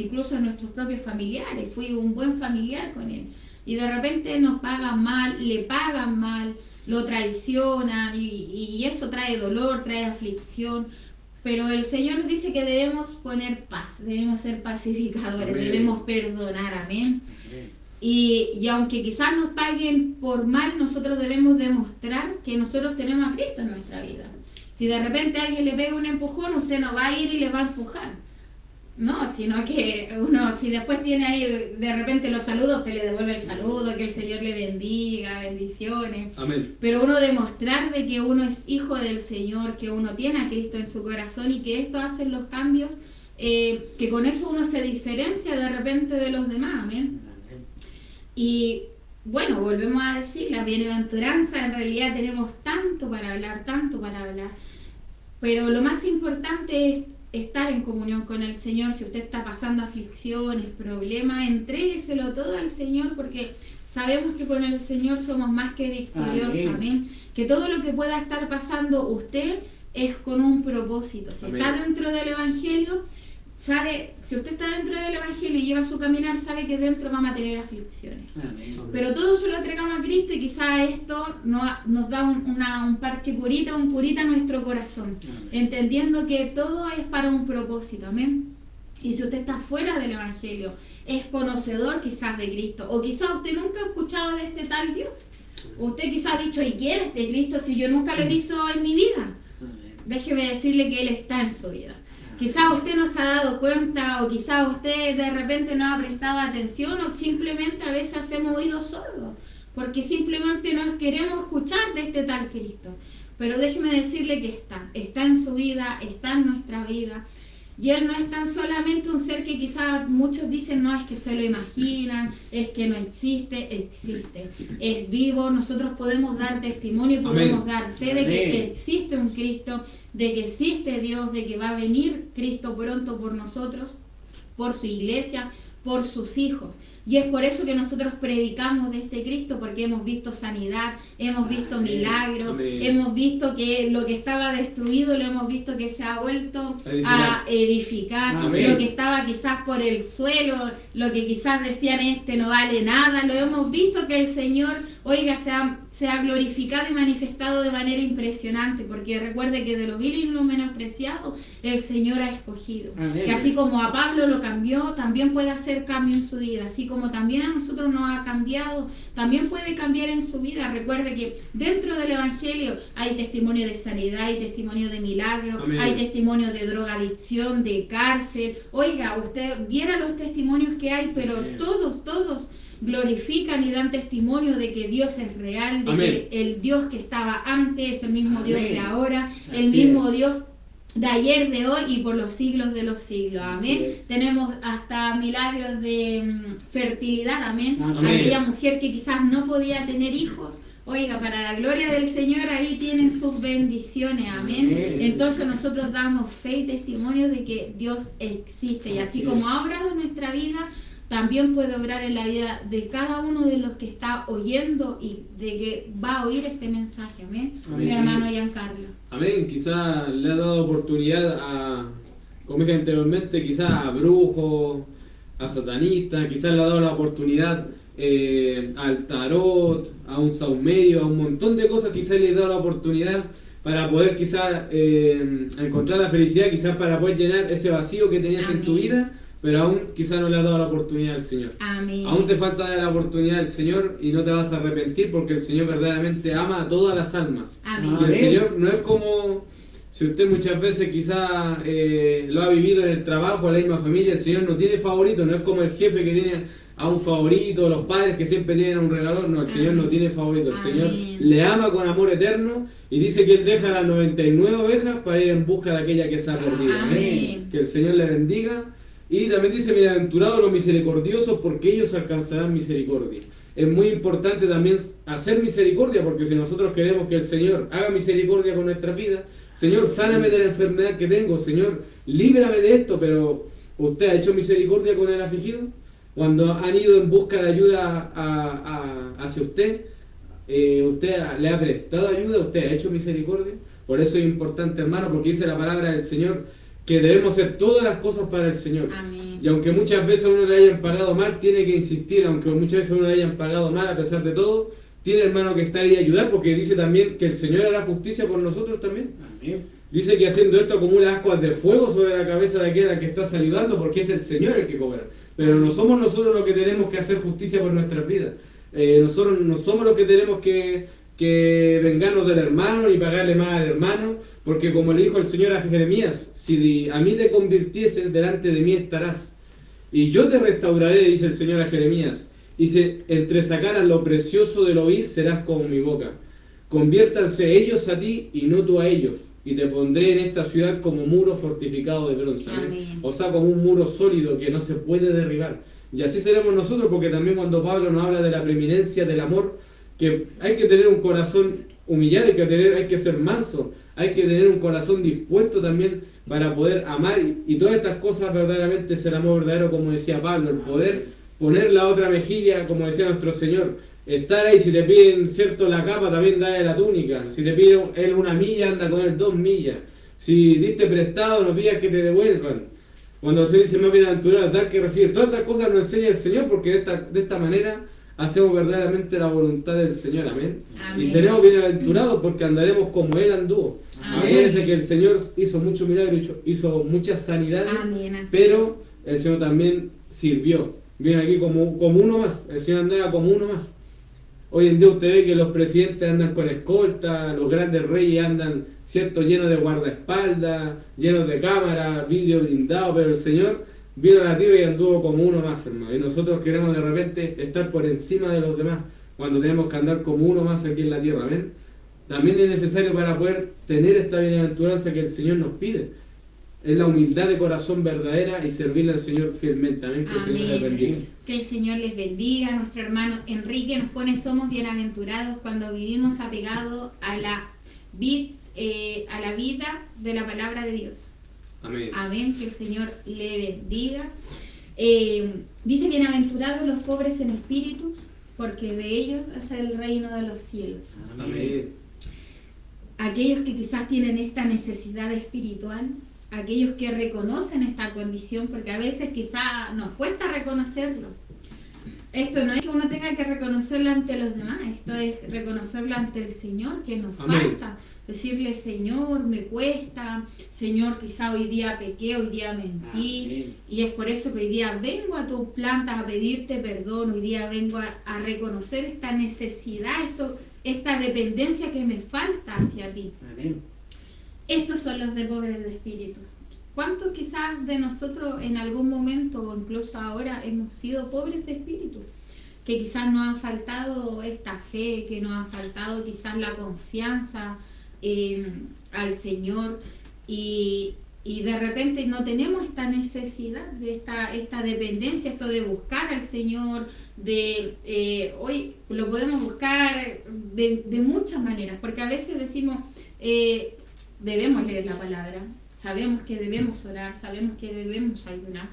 incluso nuestros propios familiares, fui un buen familiar con él. Y de repente nos pagan mal, le pagan mal, lo traicionan y eso trae dolor, trae aflicción. Pero el Señor nos dice que debemos poner paz, debemos ser pacificadores, amén, debemos perdonar, amén. Y aunque quizás nos paguen por mal, nosotros debemos demostrar que nosotros tenemos a Cristo en nuestra vida. Si de repente alguien le pega un empujón, usted no va a ir y le va a empujar. No, sino que uno, si después tiene ahí de repente los saludos, usted le devuelve el saludo, que el Señor le bendiga, bendiciones.
Amén.
Pero uno demostrar de que uno es hijo del Señor, que uno tiene a Cristo en su corazón y que esto hace los cambios, que con eso uno se diferencia de repente de los demás. Amén. Y bueno, volvemos a decir, la bienaventuranza, en realidad tenemos tanto para hablar, pero lo más importante es estar en comunión con el Señor. Si usted está pasando aflicciones, problemas, entrégueselo todo al Señor, porque sabemos que con el Señor somos más que victoriosos. Amén. Amén. Que todo lo que pueda estar pasando usted es con un propósito. Si amén, está dentro del Evangelio, sabe, si usted está dentro del Evangelio y lleva su caminar, sabe que dentro vamos a tener aflicciones. Amén. Pero todo se lo entregamos a Cristo y quizás esto nos da un parche curita, un curita a nuestro corazón. Amén. Entendiendo que todo es para un propósito. Amén. Y si usted está fuera del Evangelio, es conocedor quizás de Cristo, o quizás usted nunca ha escuchado de este tal Dios. Usted quizás ha dicho, ¿y quién es este Cristo si yo nunca lo he visto en mi vida? Amén. Déjeme decirle que Él está en su vida. Quizás usted no se ha dado cuenta, o quizás usted de repente no ha prestado atención, o simplemente a veces hacemos oídos sordos, porque simplemente no queremos escuchar de este tal Cristo. Pero déjeme decirle que está en su vida, está en nuestra vida. Y Él no es tan solamente un ser que quizás muchos dicen, no, es que se lo imaginan, es que no existe, existe. Es vivo, nosotros podemos dar testimonio y podemos dar fe de que existe un Cristo, de que existe Dios, de que va a venir Cristo pronto por nosotros, por su iglesia, por sus hijos. Y es por eso que nosotros predicamos de este Cristo, porque hemos visto sanidad, hemos visto milagros, hemos visto que lo que estaba destruido lo hemos visto que se ha vuelto a edificar, lo que estaba quizás por el suelo, lo que quizás decían no vale nada, lo hemos visto que el Señor, oiga, se ha glorificado y manifestado de manera impresionante, porque recuerde que de lo vil y lo menospreciado el Señor ha escogido. Amén. Que así como a Pablo lo cambió, también puede hacer cambio en su vida, así como también a nosotros nos ha cambiado, también puede cambiar en su vida. Recuerde que dentro del Evangelio hay testimonio de sanidad, hay testimonio de milagro, amén, hay testimonio de drogadicción, de cárcel. Oiga, usted viera los testimonios que hay, pero amén, todos glorifican y dan testimonio de que Dios es real, de amén, que el Dios que estaba antes es el mismo amén, Dios de ahora, el mismo Dios de ayer, de hoy y por los siglos de los siglos. Amén. Tenemos hasta milagros de fertilidad. Amén. Amén. Aquella mujer que quizás no podía tener hijos, Oiga, para la gloria del Señor, ahí tienen sus bendiciones, amén. Entonces nosotros damos fe y testimonio de que Dios existe, y así como ha obrado en nuestra vida, también puede obrar en la vida de cada uno de los que está oyendo y de que va a oír este mensaje, amén. Mi hermano Giancarlo.
Amén, quizás le ha dado oportunidad a, como dije anteriormente, quizás a brujos, a satanistas, quizás le ha dado la oportunidad al tarot, a un saumerio, a un montón de cosas. Quizás le ha dado la oportunidad para poder quizás encontrar la felicidad, quizás para poder llenar ese vacío que tenías en tu vida, pero aún quizás no le has dado la oportunidad al Señor.
Amén.
Aún te falta dar la oportunidad al Señor y no te vas a arrepentir, porque el Señor verdaderamente ama a todas las almas.
Amén.
Y el Señor no es como, si usted muchas veces quizás lo ha vivido en el trabajo, en la misma familia, el Señor no tiene favorito, no es como el jefe que tiene a un favorito, los padres que siempre tienen a un regalón. No, el Señor no tiene favorito, el Señor le ama con amor eterno y dice que Él deja las 99 ovejas para ir en busca de aquella que se ha perdido. Amén. Que el Señor le bendiga. Y también dice, bienaventurados los misericordiosos, porque ellos alcanzarán misericordia. Es muy importante también hacer misericordia, porque si nosotros queremos que el Señor haga misericordia con nuestra vida, Señor, sáname de la enfermedad que tengo, Señor, líbrame de esto, pero ¿usted ha hecho misericordia con el afligido? Cuando han ido en busca de ayuda hacia usted, ¿usted le ha prestado ayuda? ¿Usted ha hecho misericordia? Por eso es importante, hermano, porque dice la palabra del Señor que debemos hacer todas las cosas para el Señor.
Amén.
Y aunque muchas veces a uno le hayan pagado mal, tiene que insistir. Aunque muchas veces a uno le hayan pagado mal, a pesar de todo, tiene, hermano, que estar y ayudar, porque dice también que el Señor hará justicia por nosotros también.
Amén.
Dice que haciendo esto acumula ascuas de fuego sobre la cabeza de aquel al que estás ayudando, porque es el Señor el que cobra. Pero no somos nosotros los que tenemos que hacer justicia por nuestras vidas. Nosotros no somos los que tenemos que vengarnos del hermano y pagarle más al hermano, porque como le dijo el Señor a Jeremías, si a mí te convirtieses, delante de mí estarás, y yo te restauraré, dice el Señor a Jeremías, y si entresacaras lo precioso del oír, serás como mi boca. Conviértanse ellos a ti y no tú a ellos, y te pondré en esta ciudad como muro fortificado de bronce.
Amén.
O sea, como un muro sólido que no se puede derribar. Y así seremos nosotros, porque también cuando Pablo nos habla de la preeminencia del amor, que hay que tener un corazón humillado, hay que ser manso, hay que tener un corazón dispuesto también para poder amar, y todas estas cosas verdaderamente es el amor verdadero, como decía Pablo, el poder poner la otra mejilla, como decía nuestro Señor, estar ahí. Si te piden, cierto, la capa, también dale la túnica. Si te pide él 1 milla, anda con él 2 millas. Si diste prestado, no pidas que te devuelvan. Cuando se dice más bienaventurado dar que recibir, todas estas cosas nos enseña el Señor, porque de esta manera hacemos verdaderamente la voluntad del Señor. Amén.
Amén.
Y seremos bienaventurados porque andaremos como Él anduvo. Acuérdense que el Señor hizo muchos milagros, hizo muchas sanidades.
Amén,
pero el Señor también sirvió. Viene aquí como uno más. El Señor andaba como uno más. Hoy en día usted ve que los presidentes andan con escolta, los grandes reyes andan, cierto, llenos de guardaespaldas, llenos de cámaras, vidrio blindado, pero el Señor vino a la tierra y anduvo como uno más, hermano. Y nosotros queremos de repente estar por encima de los demás, cuando tenemos que andar como uno más aquí en la tierra. ¿Ven? También es necesario, para poder tener esta bienaventuranza que el Señor nos pide, es la humildad de corazón verdadera y servirle al Señor fielmente. Amén. Que el Señor les bendiga.
Que el Señor les bendiga. Nuestro hermano Enrique nos pone: somos bienaventurados cuando vivimos apegados a la vida de la palabra de Dios.
Amén.
Amén. Que el Señor le bendiga. Dice: bienaventurados los pobres en espíritu, porque de ellos es el reino de los cielos.
Amén.
Aquellos que quizás tienen esta necesidad espiritual, aquellos que reconocen esta condición, porque a veces quizás nos cuesta reconocerlo. Esto no es que uno tenga que reconocerlo ante los demás, esto es reconocerlo ante el Señor, que nos falta. Decirle: Señor, me cuesta, Señor, quizá hoy día pequé, hoy día mentí. Amén. Y es por eso que hoy día vengo a tus plantas a pedirte perdón, hoy día vengo a reconocer esta necesidad, esta dependencia que me falta hacia ti. Amén. Estos son los de pobres de espíritu. ¿Cuántos quizás de nosotros en algún momento o incluso ahora hemos sido pobres de espíritu? Que quizás nos ha faltado esta fe, que nos ha faltado quizás la confianza al Señor, y y de repente no tenemos esta necesidad, de esta dependencia, esto de buscar al Señor, hoy lo podemos buscar de muchas maneras, porque a veces decimos, debemos leer la palabra, sabemos que debemos orar, sabemos que debemos ayunar,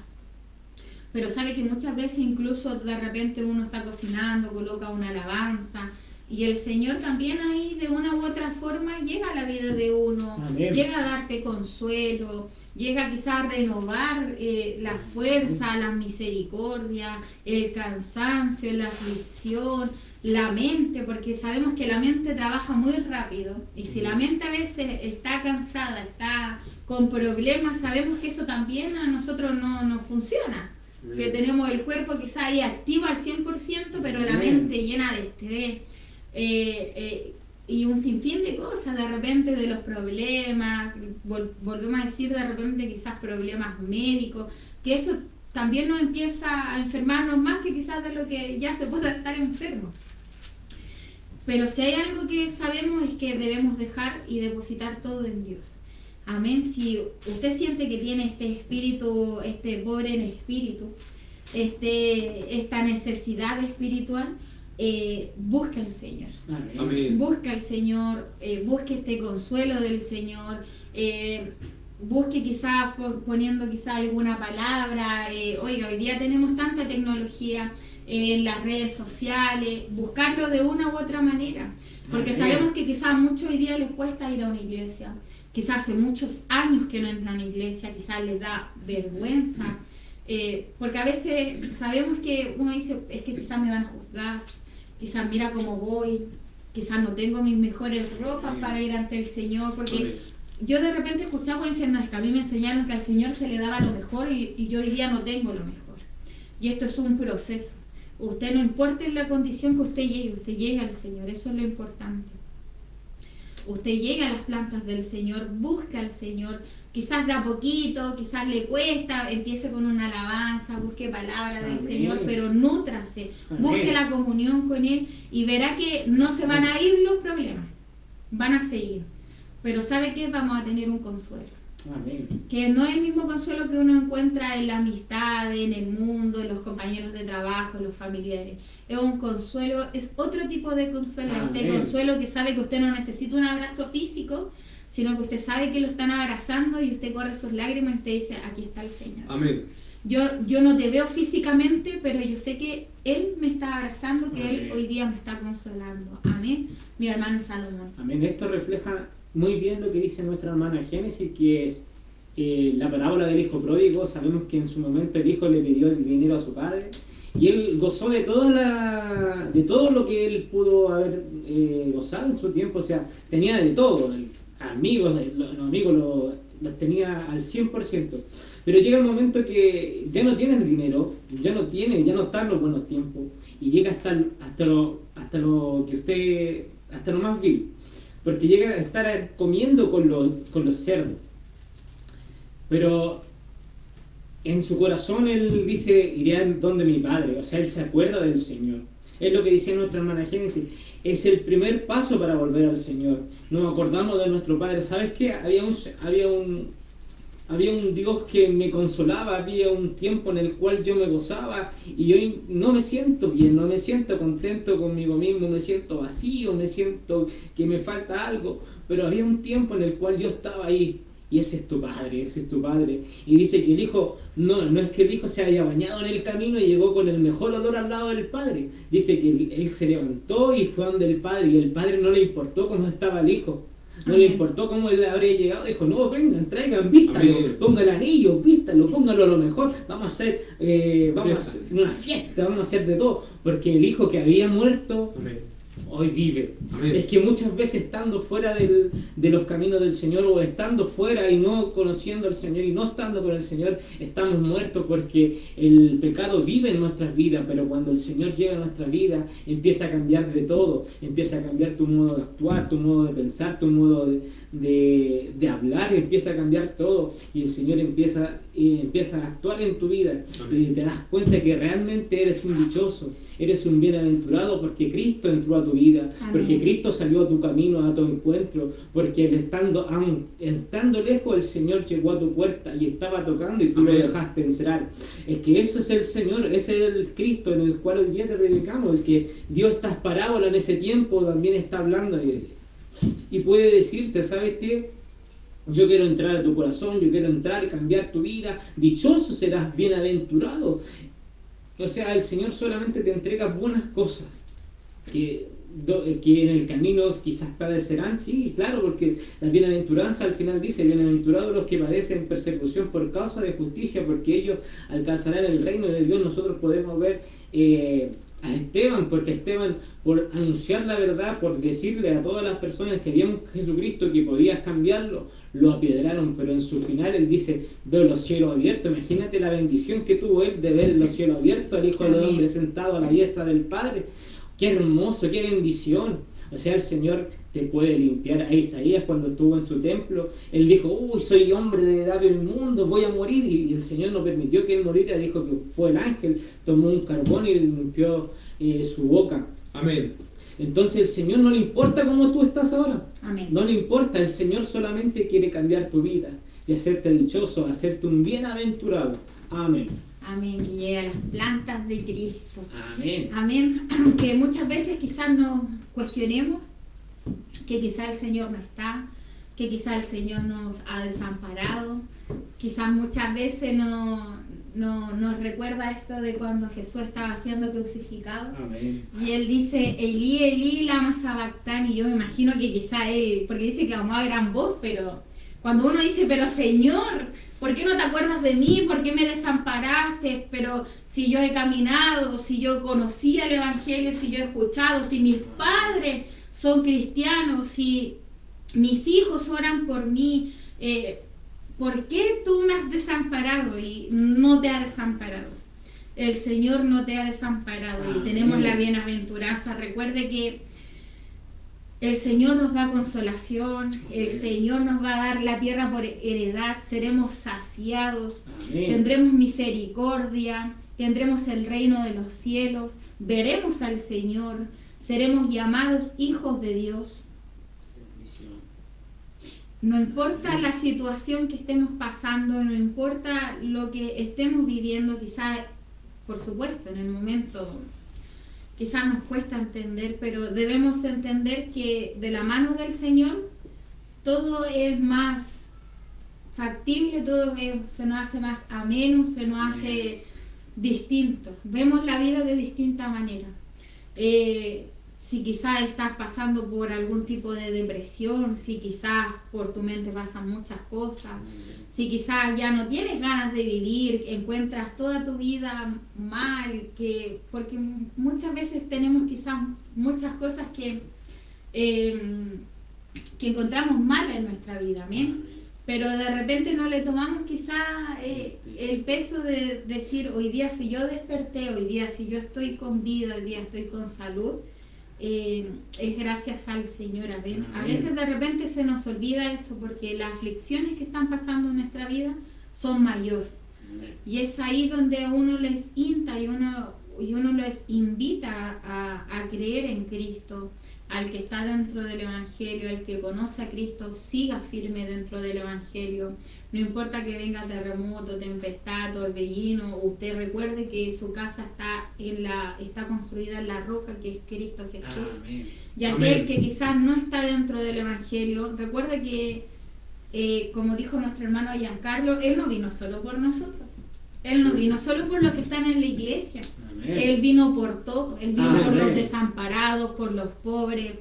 pero sabe que muchas veces incluso de repente uno está cocinando, coloca una alabanza, y el Señor también ahí de una u otra forma llega a la vida de uno, Amén. Llega a darte consuelo, llega quizás a renovar la fuerza, la misericordia, el cansancio, la aflicción, la mente, porque sabemos que la mente trabaja muy rápido, y si la mente a veces está cansada, está con problemas, sabemos que eso también a nosotros no funciona. Que tenemos el cuerpo quizás ahí activo al 100%, pero la mente llena de estrés. Y un sinfín de cosas, de repente de los problemas, volvemos a decir de repente quizás problemas médicos, que eso también nos empieza a enfermarnos más que quizás de lo que ya se pueda estar enfermo. Pero si hay algo que sabemos es que debemos dejar y depositar todo en Dios. Amén. Si usted siente que tiene este espíritu, este pobre en espíritu, esta necesidad espiritual, busca al Señor. Amén. Busca al Señor, busque este consuelo del Señor, busque quizás poniendo quizás alguna palabra. Oiga, hoy día tenemos tanta tecnología en las redes sociales, buscarlo de una u otra manera, porque sabemos que quizás mucho hoy día les cuesta ir a una iglesia, quizás hace muchos años que no entran a una iglesia, quizás les da vergüenza, porque a veces sabemos que uno dice, es que quizás me van a juzgar, quizás mira cómo voy, quizás no tengo mis mejores ropas para ir ante el Señor, porque yo de repente escuchaba diciendo, es que a mí me enseñaron que al Señor se le daba lo mejor y yo hoy día no tengo lo mejor. Y esto es un proceso. Usted no importa en la condición que usted llegue al Señor, eso es lo importante. Usted llega a las plantas del Señor, busca al Señor, quizás de a poquito, quizás le cuesta, empiece con una alabanza, busque palabra del Señor, pero nútrase, busque la comunión con Él y verá que no se van a ir los problemas, van a seguir. Pero ¿sabe qué? Vamos a tener un consuelo. Amén. Que no es el mismo consuelo que uno encuentra en la amistad, en el mundo, en los compañeros de trabajo, en los familiares. Es un consuelo, es otro tipo de consuelo. Amén. Este consuelo que sabe que usted no necesita un abrazo físico, sino que usted sabe que lo están abrazando y usted corre sus lágrimas y usted dice, aquí está el Señor. Amén. Yo no te veo físicamente, pero yo sé que Él me está abrazando, que Amén. Él hoy día me está consolando. Amén. Mi hermano Salomón.
Amén. Esto refleja muy bien lo que dice nuestra hermana Génesis, que es la parábola del hijo pródigo. Sabemos que en su momento el hijo le pidió el dinero a su padre y él gozó de todo lo que él pudo haber gozado en su tiempo. O sea, tenía de todo, amigos, los amigos los tenía al 100%, pero llega el momento que ya no tiene el dinero, ya no están los buenos tiempos y llega hasta lo más vil. Porque llega a estar comiendo con los cerdos. Pero en su corazón él dice, iré a donde mi padre. O sea, él se acuerda del Señor. Es lo que dice nuestra hermana Génesis. Es el primer paso para volver al Señor. Nos acordamos de nuestro Padre. ¿Sabes qué? Había un Dios que me consolaba, había un tiempo en el cual yo me gozaba y hoy no me siento bien, no me siento contento conmigo mismo, me siento vacío, me siento que me falta algo, pero había un tiempo en el cual yo estaba ahí y ese es tu Padre. Y dice que el Hijo, no es que el Hijo se haya bañado en el camino y llegó con el mejor olor al lado del Padre, dice que él se levantó y fue donde el Padre y el Padre no le importó cómo estaba el Hijo. No le importó cómo él habría llegado, dijo, no, vengan, traigan, vístalo, ponga el anillo, vístalo, póngalo a lo mejor, vamos a hacer una fiesta, vamos a hacer de todo, porque el hijo que había muerto, hoy vive. Amén. Es que muchas veces estando fuera de los caminos del Señor o estando fuera y no conociendo al Señor y no estando con el Señor, estamos muertos porque el pecado vive en nuestras vidas, pero cuando el Señor llega a nuestra vida empieza a cambiar de todo, empieza a cambiar tu modo de actuar, tu modo de pensar, tu modo de hablar, empieza a cambiar todo y el Señor empieza a actuar en tu vida. Amén. Y te das cuenta que realmente eres un dichoso, eres un bienaventurado porque Cristo entró a tu vida. vida,
Amén.
porque Cristo salió a tu camino, a tu encuentro, porque aun estando lejos el Señor llegó a tu puerta y estaba tocando y tú lo
Amén.
dejaste entrar. Es que eso es el Señor, ese es el Cristo en el cual hoy día te predicamos, el que dio estas parábolas en ese tiempo también está hablando y puede decirte, ¿sabes qué? Yo quiero entrar a tu corazón, yo quiero entrar y cambiar tu vida, dichoso serás, bienaventurado. O sea, el Señor solamente te entrega buenas cosas que en el camino quizás padecerán, sí, claro, porque la bienaventuranza al final dice, bienaventurados los que padecen persecución por causa de justicia, porque ellos alcanzarán el reino de Dios. Nosotros podemos ver a Esteban, porque Esteban, por anunciar la verdad, por decirle a todas las personas que había un Jesucristo que podías cambiarlo, lo apiedraron, pero en su final él dice, veo los cielos abiertos. Imagínate la bendición que tuvo él de ver los cielos abiertos, al Hijo del Hombre sentado a la diestra del Padre. Qué hermoso, qué bendición. O sea, el Señor te puede limpiar. A Isaías, cuando estuvo en su templo, él dijo, uy, soy hombre de edad del mundo, voy a morir. Y el Señor no permitió que él muriera, dijo que fue el ángel, tomó un carbón y le limpió su boca.
Amén.
Entonces el Señor no le importa cómo tú estás ahora.
Amén.
No le importa, el Señor solamente quiere cambiar tu vida y hacerte dichoso, hacerte un bienaventurado. Amén.
Amén, que llegue a las plantas de Cristo.
Amén.
Amén. Que muchas veces quizás nos cuestionemos que quizás el Señor no está, que quizás el Señor nos ha desamparado, quizás muchas veces nos recuerda esto de cuando Jesús estaba siendo crucificado.
Amén.
Y él dice, Elí, Elí, lama sabactani. Y yo me imagino que quizá él, porque dice que clamó a gran voz, pero cuando uno dice, pero Señor, ¿por qué no te acuerdas de mí? ¿Por qué me desamparaste? Pero si yo he caminado, si yo conocía el Evangelio, si yo he escuchado, si mis padres son cristianos, si mis hijos oran por mí, ¿por qué tú me has desamparado? Y no te ha desamparado. El Señor no te ha desamparado. Y tenemos la bienaventuranza. Recuerde que el Señor nos da consolación, el Señor nos va a dar la tierra por heredad, seremos saciados, tendremos misericordia, tendremos el reino de los cielos, veremos al Señor, seremos llamados hijos de Dios. No importa la situación que estemos pasando, no importa lo que estemos viviendo, quizás, por supuesto, en el momento quizás nos cuesta entender, pero debemos entender que de la mano del Señor todo es más factible, se nos hace más ameno, se nos hace distinto. Vemos la vida de distinta manera. Si quizás estás pasando por algún tipo de depresión, si quizás por tu mente pasan muchas cosas, si quizás ya no tienes ganas de vivir, encuentras toda tu vida mal, porque muchas veces tenemos quizás muchas cosas que encontramos mal en nuestra vida, ¿bien? Pero de repente no le tomamos quizás el peso de decir, hoy día si yo desperté, hoy día si yo estoy con vida, hoy día estoy con salud, es gracias al Señor. Amén. A veces de repente se nos olvida eso porque las aflicciones que están pasando en nuestra vida son mayores. Y es ahí donde uno les insta y uno les invita a creer en Cristo, al que está dentro del Evangelio, al que conoce a Cristo, siga firme dentro del Evangelio. No importa que venga terremoto, tempestad, torbellino, usted recuerde que su casa está construida en la roca que es Cristo Jesús.
Amén.
Y aquel que quizás no está dentro del Evangelio, recuerde que, como dijo nuestro hermano Giancarlo, Él no vino solo por nosotros. Él no vino solo por los que están en la iglesia.
Amén.
Él vino por todos. Él vino
Amén.
por los desamparados, por los pobres,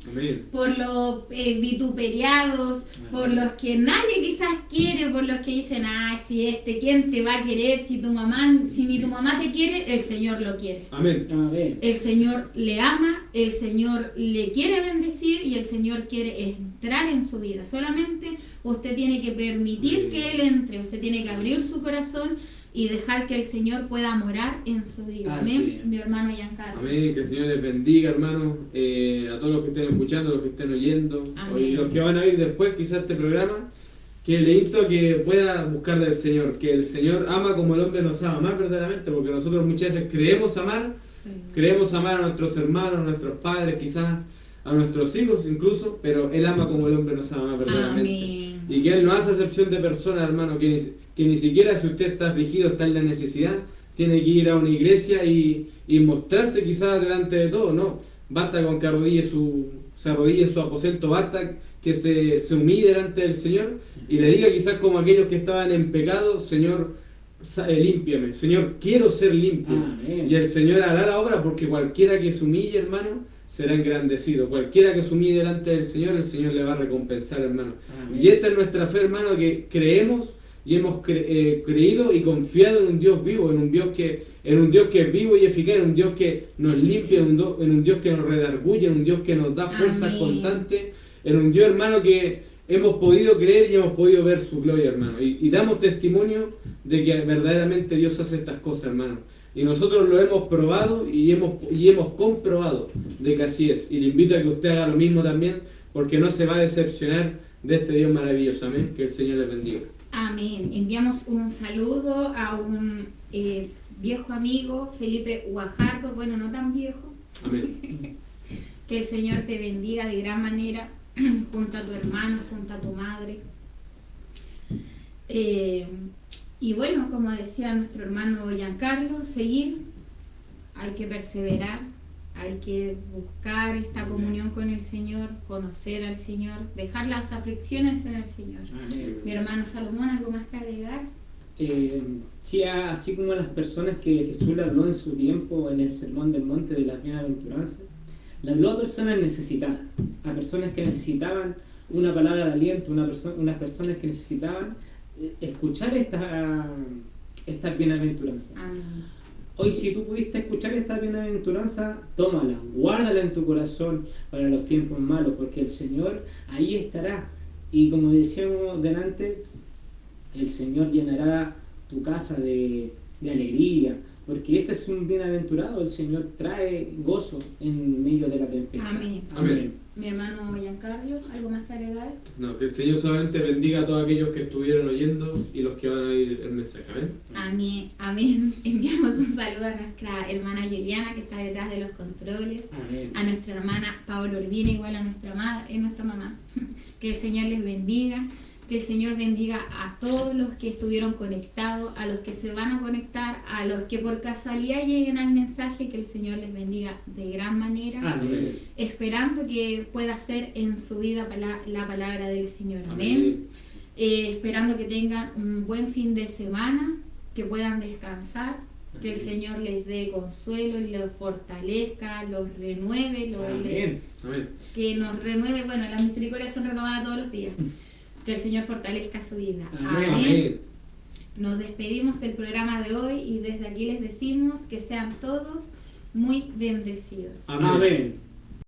Amén.
por los vituperiados, por los que nadie quizás quiere, por los que dicen, ¿quién te va a querer? Si ni tu mamá te quiere, el Señor lo quiere.
Amén.
Amén.
El Señor le ama, el Señor le quiere bendecir y el Señor quiere entrar en su vida. Solamente usted tiene que permitir que Él entre, usted tiene que abrir su corazón y dejar que el Señor pueda morar en su vida. Amén, mi hermano Giancarlo.
Amén, que el Señor les bendiga, hermano, a todos los que estén escuchando, los que estén oyendo, y los que van a oír después quizás este programa, que le insto a que pueda buscar del Señor, que el Señor ama como el hombre nos ama, amar verdaderamente, porque nosotros muchas veces creemos amar, Creemos amar a nuestros hermanos, a nuestros padres, quizás a nuestros hijos incluso, pero Él ama como el hombre nos ama verdaderamente.
Amén.
Y que Él no hace excepción de personas, hermano, que ni siquiera si usted está afligido, está en la necesidad, tiene que ir a una iglesia y mostrarse quizás delante de todo, no. Basta con que se arrodille en su aposento, basta que se humille delante del Señor y le diga quizás como aquellos que estaban en pecado, Señor, límpiame, Señor, quiero ser limpio.
Amén.
Y el Señor hará la obra, porque cualquiera que se humille, hermano, será engrandecido. Cualquiera que se humille delante del Señor, el Señor le va a recompensar, hermano.
Amén.
Y esta es nuestra fe, hermano, que creemos y hemos creído y confiado en un Dios vivo, en un Dios que es vivo y eficaz, en un Dios que nos limpia, en un Dios que nos redarguye, en un Dios que nos da fuerzas constantes, en un Dios, hermano, que hemos podido creer y hemos podido ver su gloria, hermano. Y damos testimonio de que verdaderamente Dios hace estas cosas, hermano. Y nosotros lo hemos probado y hemos comprobado de que así es. Y le invito a que usted haga lo mismo también, porque no se va a decepcionar de este Dios maravilloso. Amén. Que el Señor le bendiga.
Amén. Enviamos un saludo a un viejo amigo, Felipe Guajardo, bueno, no tan viejo.
Amén.
Que el Señor te bendiga de gran manera, junto a tu hermano, junto a tu madre. Y bueno, como decía nuestro hermano Giancarlo, seguir, hay que perseverar, hay que buscar esta comunión con el Señor, conocer al Señor, dejar las aflicciones en el Señor.
Amén.
Mi hermano Salomón, ¿algo más que agregar?
Sí, así como las personas que Jesús le habló en su tiempo en el Sermón del Monte de las Bienaventuranzas, le habló a personas necesitadas, a personas que necesitaban una palabra de aliento, unas personas que necesitaban escuchar estas bienaventuranzas.
Amén.
Hoy, si tú pudiste escuchar esta bienaventuranza, tómala, guárdala en tu corazón para los tiempos malos, porque el Señor ahí estará. Y como decíamos delante, el Señor llenará tu casa de alegría, porque ese es un bienaventurado. El Señor trae gozo en medio de la tempestad.
Amén.
Amén.
Mi hermano Giancarlo, ¿algo más que agregar?
No, que el Señor solamente bendiga a todos aquellos que estuvieron oyendo y los que van a oír el mensaje. Amén.
Amén. Amén. Enviamos un saludo a nuestra hermana Juliana, que está detrás de los controles.
Amén.
A nuestra hermana Paola Urbina, igual a nuestra mamá. Que el Señor les bendiga. Que el Señor bendiga a todos los que estuvieron conectados, a los que se van a conectar, a los que por casualidad lleguen al mensaje, que el Señor les bendiga de gran manera.
Amén.
Esperando que pueda ser en su vida la palabra del Señor. Amén. Esperando que tengan un buen fin de semana, que puedan descansar, que el Señor les dé consuelo, los fortalezca, los renueve,
Amén.
Amén.
que nos renueve. Bueno, las misericordias son renovadas todos los días. Que el Señor fortalezca su vida.
Amén.
Amén.
Nos despedimos del programa de hoy y desde aquí les decimos que sean todos muy bendecidos.
Amén.
Amén.